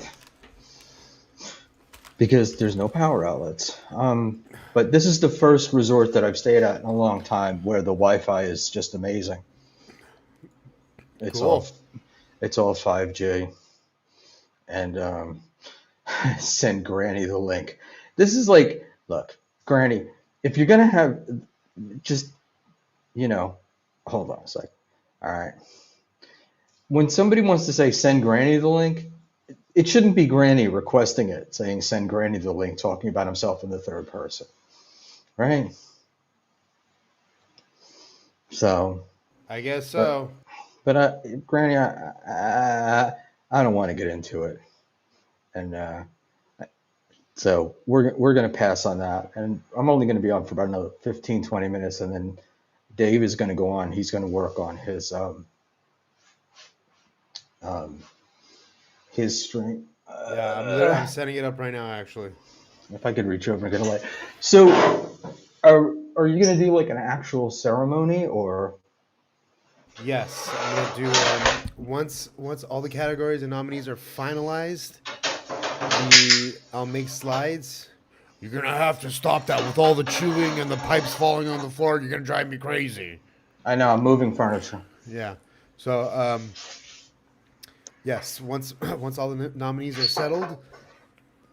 because there's no power outlets. But this is the first resort that I've stayed at in a long time where the Wi-Fi is just amazing. It's all Cool. it's all 5G, and send Granny the link. This is like, look, Granny, if you're gonna have just you know, hold on a sec. All right. When somebody wants to say send Granny the link, it shouldn't be Granny requesting it, saying send Granny the link, talking about himself in the third person, right? So, I guess but so. Granny, I don't want to get into it, and so we're gonna pass on that, and I'm only gonna be on for about another 15, 20 minutes, and then Dave is gonna go on. He's gonna work on um, his stream. Yeah, I'm setting it up right now, actually. If I could reach over and get a light. So, are you gonna do like an actual ceremony or? Yes, I'm gonna do once all the categories and nominees are finalized. I'll make slides. You're gonna have to stop that with all the chewing and the pipes falling on the floor. You're gonna drive me crazy. I know I'm moving furniture. Yeah. So yes, once once all the nominees are settled,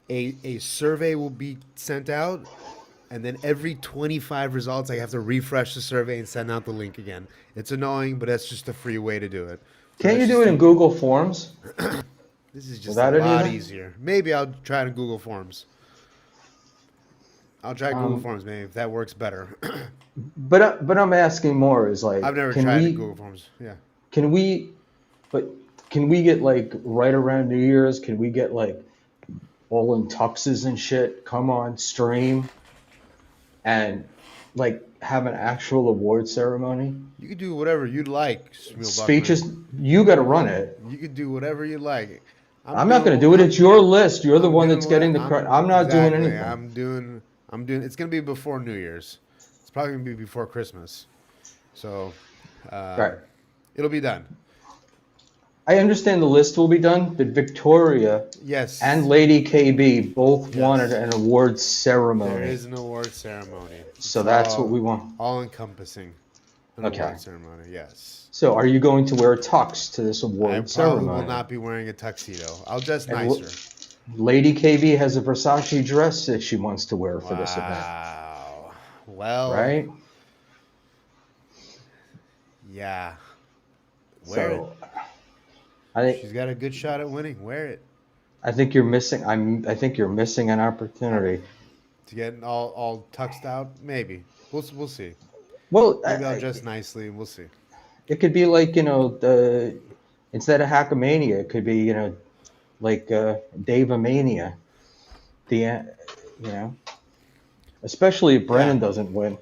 a survey will be sent out, and then every 25 results, I have to refresh the survey and send out the link again. It's annoying, but that's just a free way to do it. So Can't let's you do just it in do. Google Forms This is just a without it lot either? easier. Maybe I'll try to Google Forms. I'll try Google Um, Forms, maybe if that works better. but I'm asking more is I've like, never can tried we Google Forms. Yeah. can we but can we get like right around New Year's? Can we get like all in tuxes and shit? Come on, stream and like have an actual award ceremony. You could do whatever you'd like, Schmuel Buckman. Speeches, you got to run it. You could do whatever you like. I'm I'm not going to doing. do it. It's your list. You're the I'm one doing that's what getting the credit. I'm I'm not doing exactly. anything. I'm doing. It's gonna be before New Year's. It's probably gonna be before Christmas. So, Right. it'll be done. I understand the list will be done, but Victoria and Yes. Lady KB both wanted Yes. an award There ceremony. is an award ceremony. So It's that's what we want. all encompassing. An Okay. award ceremony. Yes. So are you going to wear a tux to this I award probably will ceremony? not be wearing a tuxedo. I'll dress And nicer. Lady KB has a Versace dress that she wants to wear for this event, Wow. Well, right? yeah. Wear it. So I think She's got a good shot at winning. Wear it. I think you're missing. I think you're missing an opportunity. To get all tuxed out, maybe. We'll see. Well, Maybe I'll dress nicely and we'll see. it could be like the instead of Hackamania, it could be like Dave-a-mania. You know, especially if Yeah, Brennan doesn't win.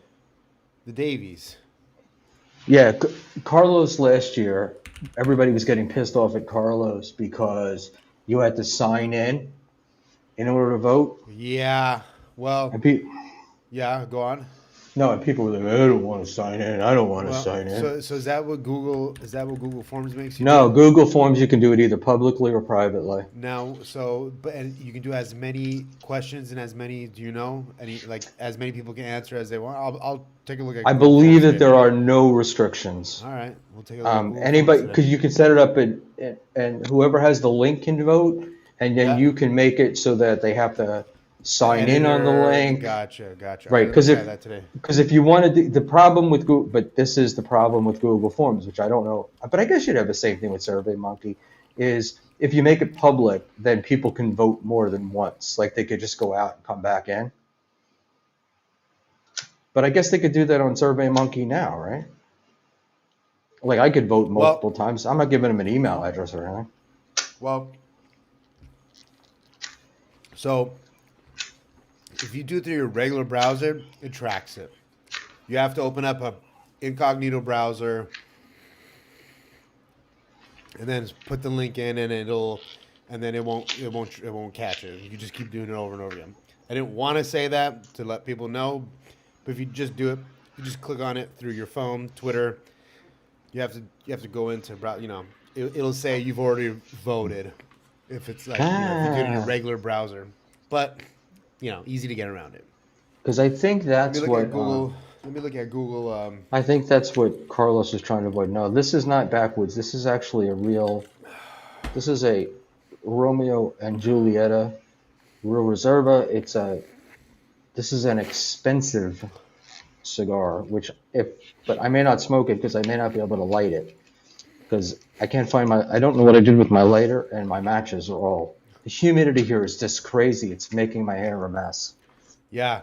the Davies. Yeah, Carlos last year, everybody was getting pissed off at Carlos because you had to sign in order to vote, Yeah. Well, and people yeah. Go on. no, and people were like, I don't want to sign in. I don't want to Well, sign in. so is that what Google Forms makes you No, do? Google Forms you can do it either publicly or privately. Now, and you can do as many questions and as many. Do you know any like as many people can answer as they want? I'll take a look at I Google believe Forms that today. there are no restrictions. All right, we'll take a look at Google Forms Anybody, today. because you can set it up and whoever has the link can vote, and then Yeah, you can make it so that they have to the sign in on the editor. link. Gotcha. All right, Right, let me because try that today. if you want to do the problem with Google, but this is the problem with Google Forms, which I don't know, but I guess you'd have the same thing with SurveyMonkey, is if you make it public, then people can vote more than once. Like they could just go out and come back in. But I guess they could do that on SurveyMonkey now, right? Like I could vote Well, multiple times. I'm not giving them an email address or anything. well. So if you do it through your regular browser, it tracks it. You have to open up a incognito browser and then put the link in, and then it won't catch it. You just keep doing it over and over again. I didn't want to say that to let people know, but if you just do it You just click on it through your phone, Twitter. You have to go into it'll say you've already voted if it's like if you do it in a Ah, regular browser, but easy to get around it. because I think Let me that's look at what Google. Let me look at Google. I think that's what Carlos is trying to avoid. No, this is not backwoods. This is actually a real. This is a Romeo and Julieta Real Reserva. It's a. This is an expensive cigar, which if, but I may not smoke it because I may not be able to light it because I can't find my. I don't know what I did with my lighter, and my matches are all. The humidity here is just crazy. It's making my hair a mess. Yeah,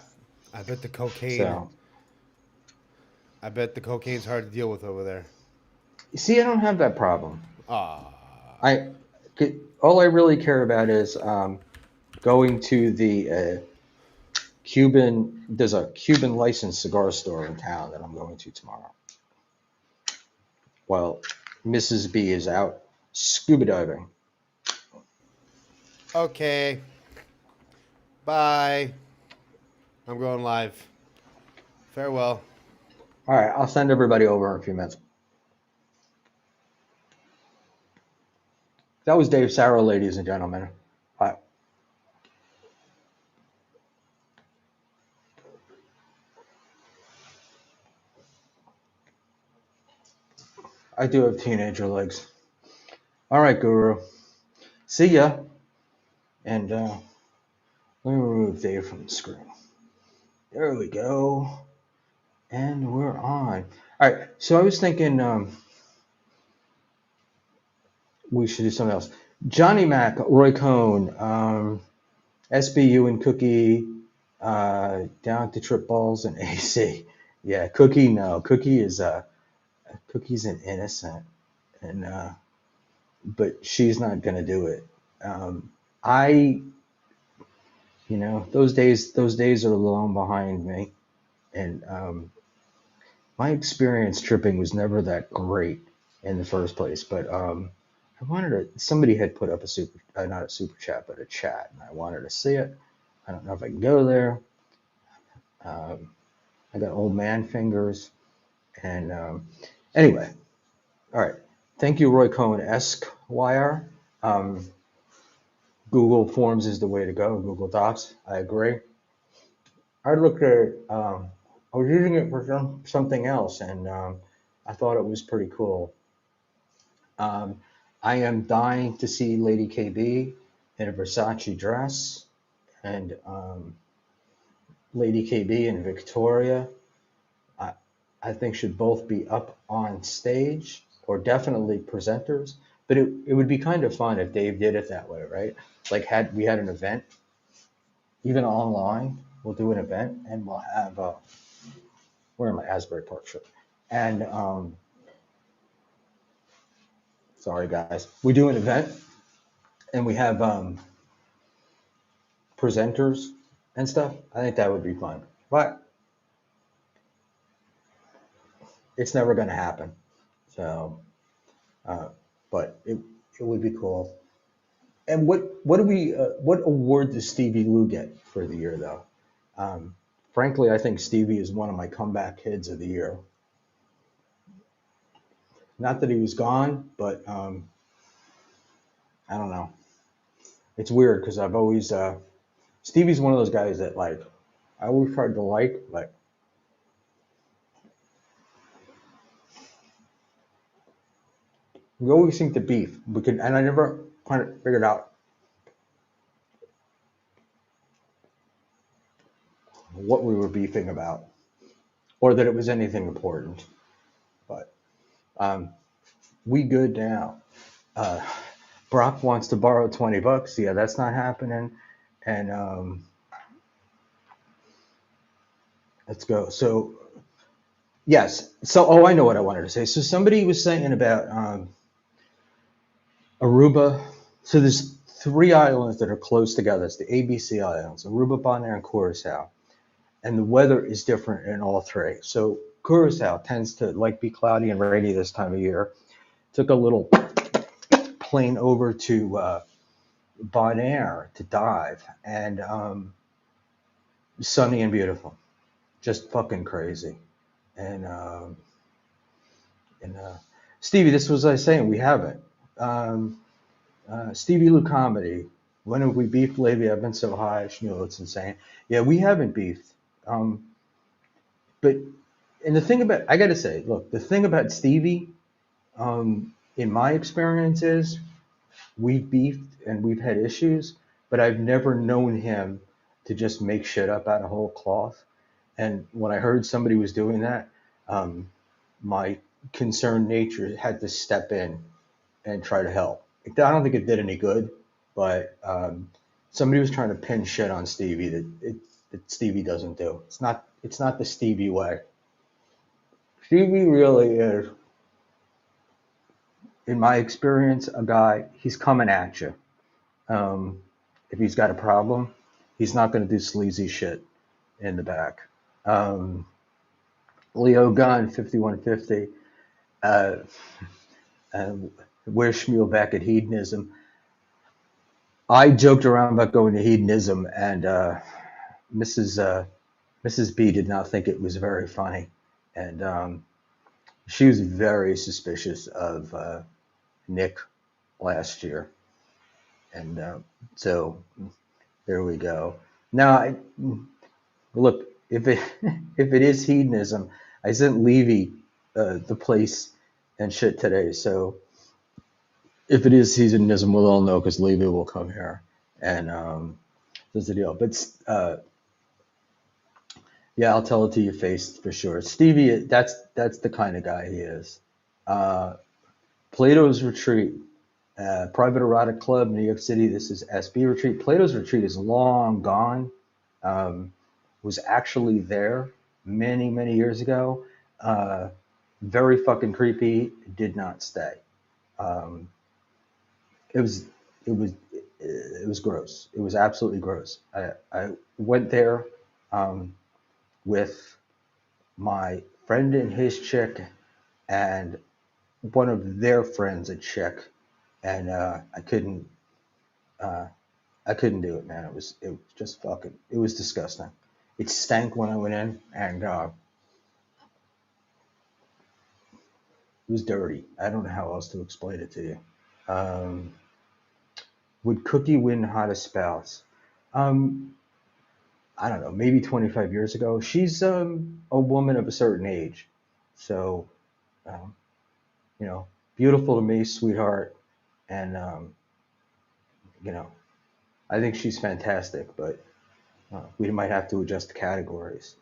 I bet the cocaine. So I bet the cocaine's hard to deal with over there. you see, I don't have that problem. Ah, I all I really care about is going to the Cuban. There's a Cuban licensed cigar store in town that I'm going to tomorrow. While Mrs. B is out scuba diving. okay. Bye. I'm going live. Farewell. All right, I'll send everybody over in a few minutes. That was Dave Sarrow, ladies and gentlemen. I, I do have teenager legs. All right, Guru. See ya. And let me remove Dave from the screen. There we go. And we're on. All right. So I was thinking we should do something else. Johnny Mac, Roy Cohn, SBU and Cookie, down to Trip Balls and AC. Yeah, Cookie. No, Cookie is Cookie's an innocent, and but she's not gonna do it. I, those days are long behind me, and my experience tripping was never that great in the first place. But I wanted to. Somebody had put up a not a super chat, but a chat, and I wanted to see it. I don't know if I can go there. Um, I got old man fingers, and anyway, all right. Thank you, Roy Cohn Esquire. Um, Google Forms is the way to go. Google Docs, I agree. I looked at I was using it for something else, and I thought it was pretty cool. Um, I am dying to see Lady KB in a Versace dress, and Lady KB and Victoria. I, I think should both be up on stage or definitely presenters. But it would be kind of fun if Dave did it that way, right? Like had we had an event, even online, we'll do an event and we'll have wearing my Asbury Park shirt. And sorry guys, we do an event and we have presenters and stuff. I think that would be fun, but it's never going to happen. So, uh, but it would be cool. And what do we what award does Stevie Lou get for the year though? Um, Frankly, I think Stevie is one of my comeback kids of the year. Not that he was gone, but I don't know. It's weird because I've always Stevie's one of those guys that like I always tried to like, but we always seem to beef. And I never kind of figured out what we were beefing about or that it was anything important. But um, we good now. Uh, Brock wants to borrow $20. Yeah, that's not happening. And let's go. So yes. So I know what I wanted to say. So somebody was saying about Aruba. So there's three islands that are close together. It's the ABC Islands: Aruba, Bonaire, and Curacao. And the weather is different in all three. So Curacao tends to like be cloudy and rainy this time of year. Took a little plane over to Bonaire to dive, and sunny and beautiful, just fucking crazy. And and Stevie, this was I saying we haven't. Um, Stevie Lou comedy. When have we beefed lately? I've been so high, Schmuel, it's insane. Yeah, we haven't beefed. Um, but and the thing about I gotta say, look, the thing about Stevie, in my experience is we've beefed and we've had issues, but I've never known him to just make shit up out of whole cloth. And when I heard somebody was doing that, um, my concerned nature had to step in and try to help. I don't think it did any good, but somebody was trying to pin shit on Stevie that Stevie doesn't do. It's not the Stevie way. Stevie really is, in my experience, a guy. He's coming at you. Um, if he's got a problem, he's not going to do sleazy shit in the back. Um, Leo Gunn, 5150. Uh, uh, where's Schmuel back at hedonism? I joked around about going to hedonism, and Mrs. Mrs. B did not think it was very funny, and she was very suspicious of Nick last year, and so there we go. Now, look, if it if it is hedonism, I sent Levy the place and shit today, so if it is hedonism, we'll all know because Levy will come here, and there's the deal. But yeah, I'll tell it to your face for sure. Stevie, that's the kind of guy he is. Uh, Plato's Retreat, Private Erotic Club, New York City. This is SB Retreat. Plato's Retreat is long gone. Um, was actually there many, many years ago. Uh, very fucking creepy. Did not stay. Um, it was, it was, it was gross. It was absolutely gross. I went there um, with my friend and his chick and one of their friends, a chick, and uh, I couldn't do it, man. It was just fucking it was disgusting. It stank when I went in, and it was dirty. I don't know how else to explain it to you. Um, would Cookie win hottest spouse? Um, I don't know, maybe 25 years ago. She's a woman of a certain age, so um, you know, beautiful to me, sweetheart, and you know, I think she's fantastic, but we might have to adjust the categories.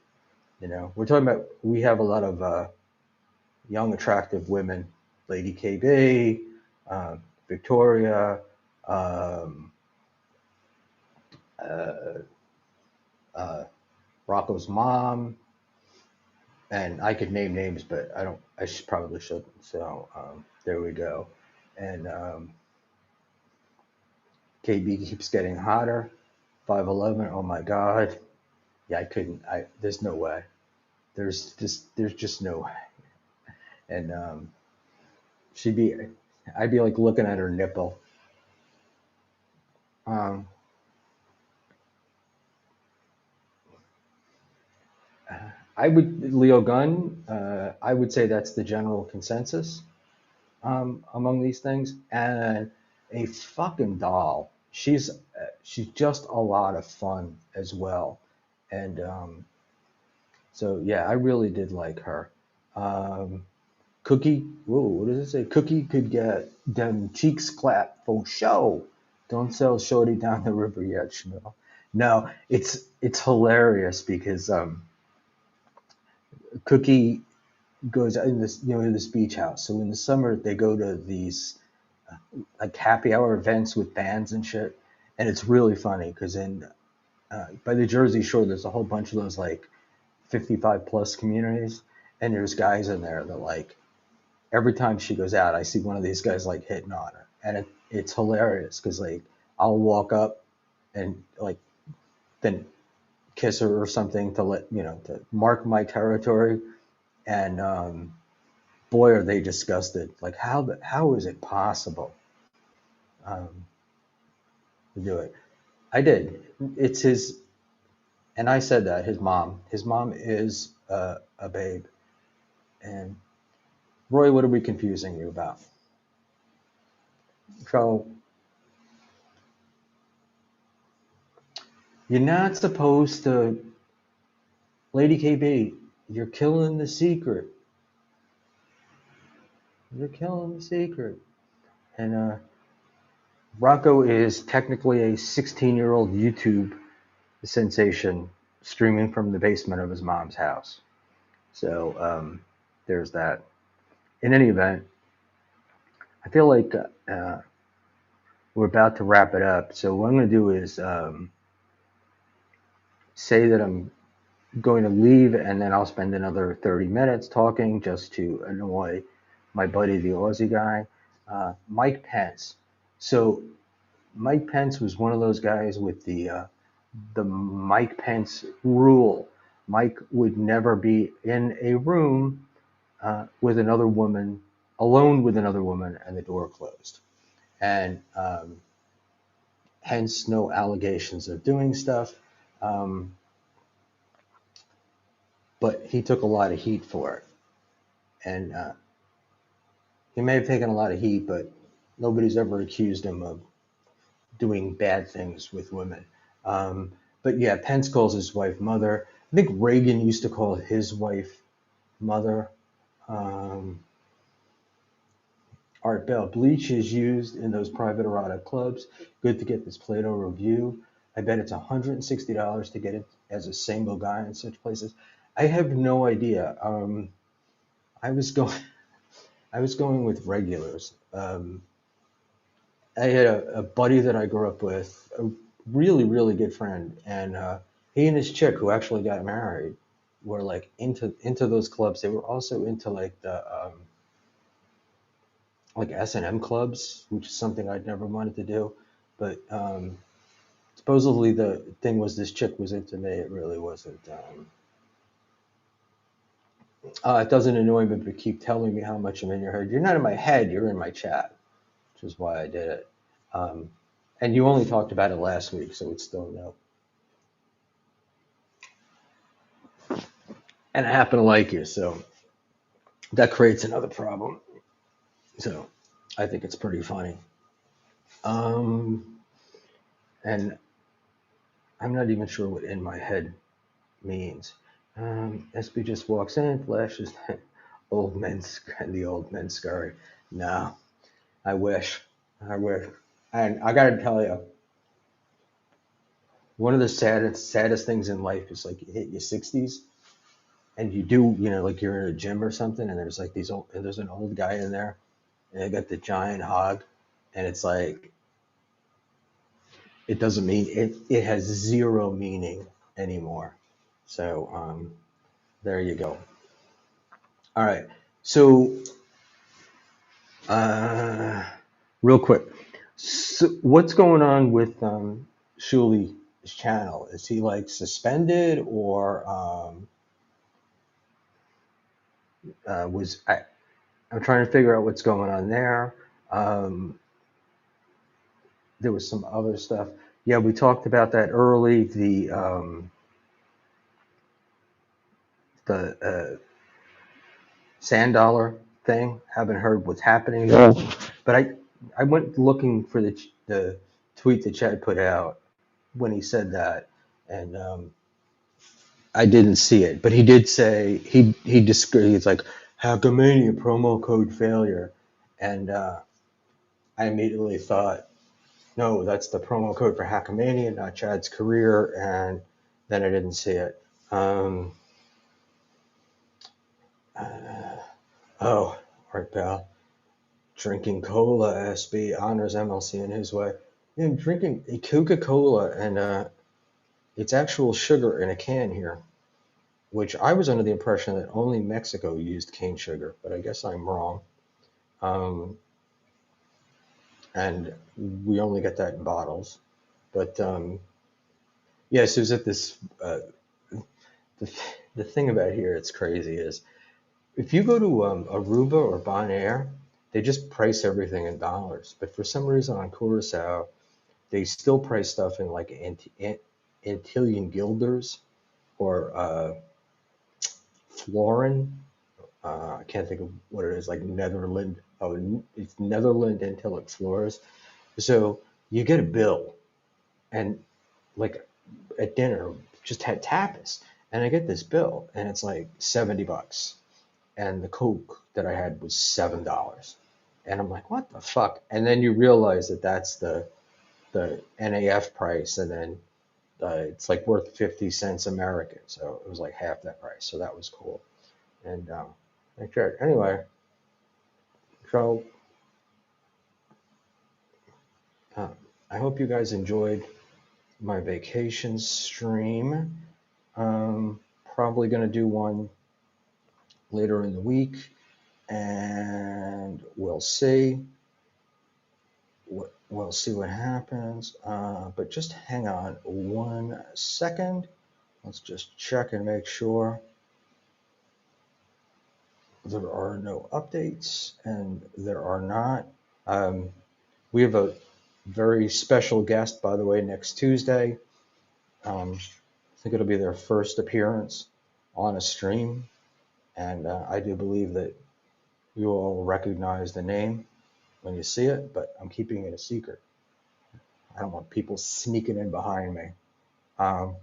You know, we're talking about we have a lot of young, attractive women, Lady KB, Victoria, um, uh, uh, Rocco's mom, and I could name names, but I don't. I should, probably shouldn't. So there we go. And KB keeps getting hotter. 5'11". Oh my God. Yeah, I couldn't. I there's no way. There's just no way. And she'd be. I'd be like looking at her nipple. Um, I would Leo Gunn. I would say that's the general consensus among these things. And a fucking doll. She's just a lot of fun as well. And so yeah, I really did like her. Um, Cookie, whoa, what does it say? Cookie could get them cheeks clapped for show. Don't sell Shorty down the river yet, Schmiel. No, it's hilarious because Cookie goes in this, to this beach house. So in the summer they go to these like happy hour events with bands and shit, and it's really funny because in by the Jersey Shore there's a whole bunch of those like 55 plus communities, and there's guys in there that like every time she goes out, I see one of these guys like hitting on her, and it's hilarious because like I'll walk up and like then kiss her or something to let to mark my territory, and boy are they disgusted. Like how is it possible um, to do it? I did. It's his, and I said that his mom is a babe, And Roy, what are we confusing you about? So you're not supposed to, Lady KB, you're killing the secret. You're killing the secret. And Rocco is technically a 16-year-old YouTube sensation streaming from the basement of his mom's house. So there's that. In any event, I feel like we're about to wrap it up. So what I'm going to do is say that I'm going to leave, and then I'll spend another 30 minutes talking just to annoy my buddy, the Aussie guy, Mike Pence. So Mike Pence was one of those guys with the Mike Pence rule. Mike would never be in a room with another woman, alone with another woman, and the door closed. And hence, no allegations of doing stuff. Um, but he took a lot of heat for it. And he may have taken a lot of heat, but nobody's ever accused him of doing bad things with women. Um, but yeah, Pence calls his wife mother. I think Reagan used to call his wife mother. Um, Art Bell, bleach is used in those private erotic clubs. Good to get this Plato review. I bet it's $160 to get it as a single guy in such places. I have no idea. I was going, I was going with regulars. I had a buddy that I grew up with, a really, really good friend, and he and his chick, who actually got married, were like into those clubs. They were also into like S&M clubs, which is something I'd never wanted to do. But supposedly the thing was this chick was into me. It really wasn't. It doesn't annoy me, but keep telling me how much I'm in your head. You're not in my head. You're in my chat, which is why I did it. Um, and you only talked about it last week, so it's still no. And I happen to like you, so that creates another problem. So I think it's pretty funny. Um, and I'm not even sure what in my head means. SB just walks in, flashes the old men scurry. No, I wish. I wish. And I gotta tell you, one of the saddest things in life is like you hit your 60s and you do, like you're in a gym or something, and there's like there's an old guy in there, and they got the giant hog, and it's like it doesn't mean it has zero meaning anymore. So there you go. All right. So uh, real quick, so what's going on with Shuli's channel? Is he like suspended or was I'm trying to figure out what's going on there. Um, there was some other stuff. Yeah, we talked about that early. The sand dollar thing. Haven't heard what's happening there, but I went looking for the tweet that Chad put out when he said that, and I didn't see it. But he did say he's like Hackamania promo code failure, and I immediately thought, no, that's the promo code for Hackamania, not Chad's career, and then I didn't see it. Uh, oh, right, pal. Drinking cola, SB honors MLC in his way. Yeah, I'm drinking a Coca-Cola, and it's actual sugar in a can here, which I was under the impression that only Mexico used cane sugar, but I guess I'm wrong. Um, and we only get that in bottles. But yeah, so is it this? The, the thing about here, it's crazy, is if you go to Aruba or Bonaire, they just price everything in dollars. But for some reason on Curacao, they still price stuff in like Antillean guilders or florin. I can't think of what it is, like Netherland. Oh, it's Netherland Until Explorers. So you get a bill, and like at dinner, just had tapas, and I get this bill, and it's like $70, and the Coke that I had was $7, and I'm like, what the fuck? And then you realize that that's the NAF price, and then it's like worth 50 cents American, so it was like half that price. So that was cool. And like that. Anyway, so uh, I hope you guys enjoyed my vacation stream. Um, Probably gonna do one later in the week, and we'll see what happens. But just hang on 1 second. Let's just check and make sure there are no updates, and there are not. Um, we have a very special guest, by the way, next Tuesday. I think it'll be their first appearance on a stream, and I do believe that you all recognize the name when you see it, but I'm keeping it a secret. I don't want people sneaking in behind me. Um,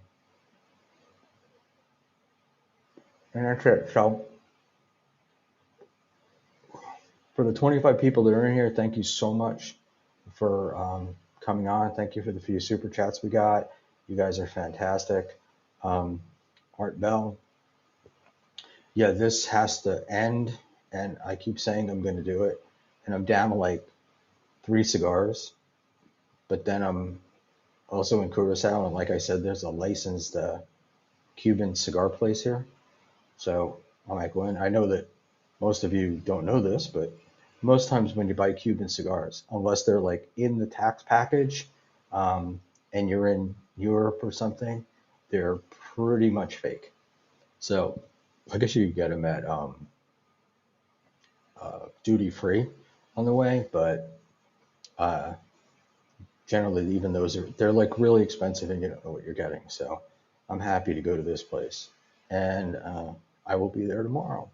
and that's it. So for the 25 people that are in here, thank you so much for coming on. Thank you for the few super chats we got. You guys are fantastic. Art Bell, yeah, this has to end, and I keep saying I'm going to do it, and I'm down to like 3 cigars, but then I'm also in Curacao, and like I said, there's a licensed Cuban cigar place here. So I might go in. I know that most of you don't know this, but most times when you buy Cuban cigars, unless they're like in the tax package, and you're in Europe or something, they're pretty much fake. So I guess you could get them at duty free on the way, but uh, generally even they're like really expensive, and you don't know what you're getting. So I'm happy to go to this place, and I will be there tomorrow,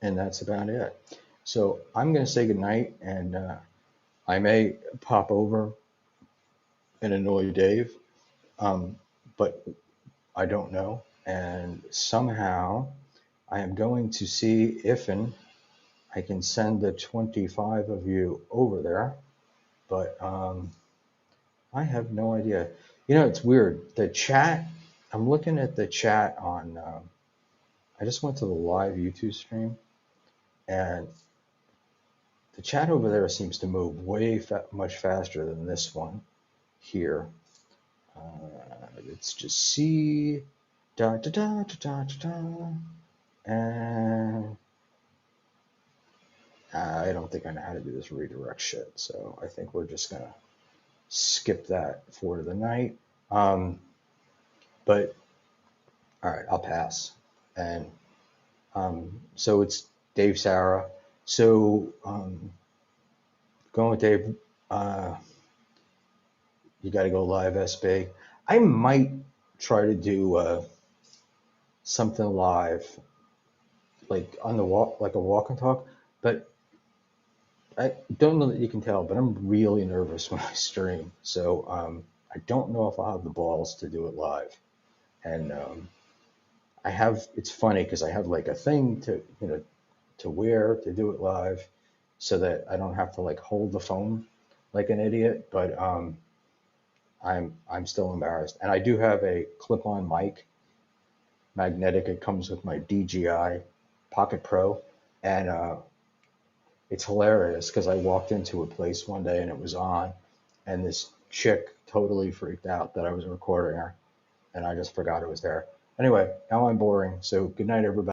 and that's about it. So I'm going to say goodnight, and I may pop over and annoy Dave, um, but I don't know. And somehow I am going to see if I can send the 25 of you over there, but I have no idea. It's weird. The chat, I'm looking at the chat on, I just went to the live YouTube stream, and the chat over there seems to move much faster than this one here. Let's just see. Da da da da da da da. And I don't think I know how to do this redirect shit, so I think we're just gonna skip that for the night. But all right, I'll pass. And so it's Dave Sarah. So going with Dave, uh, you got to go live, SB. I might try to do something live, like on the walk, like a walk and talk. But I don't know that you can tell, but I'm really nervous when I stream. So I don't know if I'll have the balls to do it live. And it's funny because I have like a thing to wear to do it live, so that I don't have to like hold the phone like an idiot. But I'm still embarrassed, and I do have a clip-on mic, magnetic. It comes with my DJI Pocket Pro, and it's hilarious because I walked into a place one day and it was on, and this chick totally freaked out that I was recording her, and I just forgot it was there. Anyway, now I'm boring. So good night, everybody.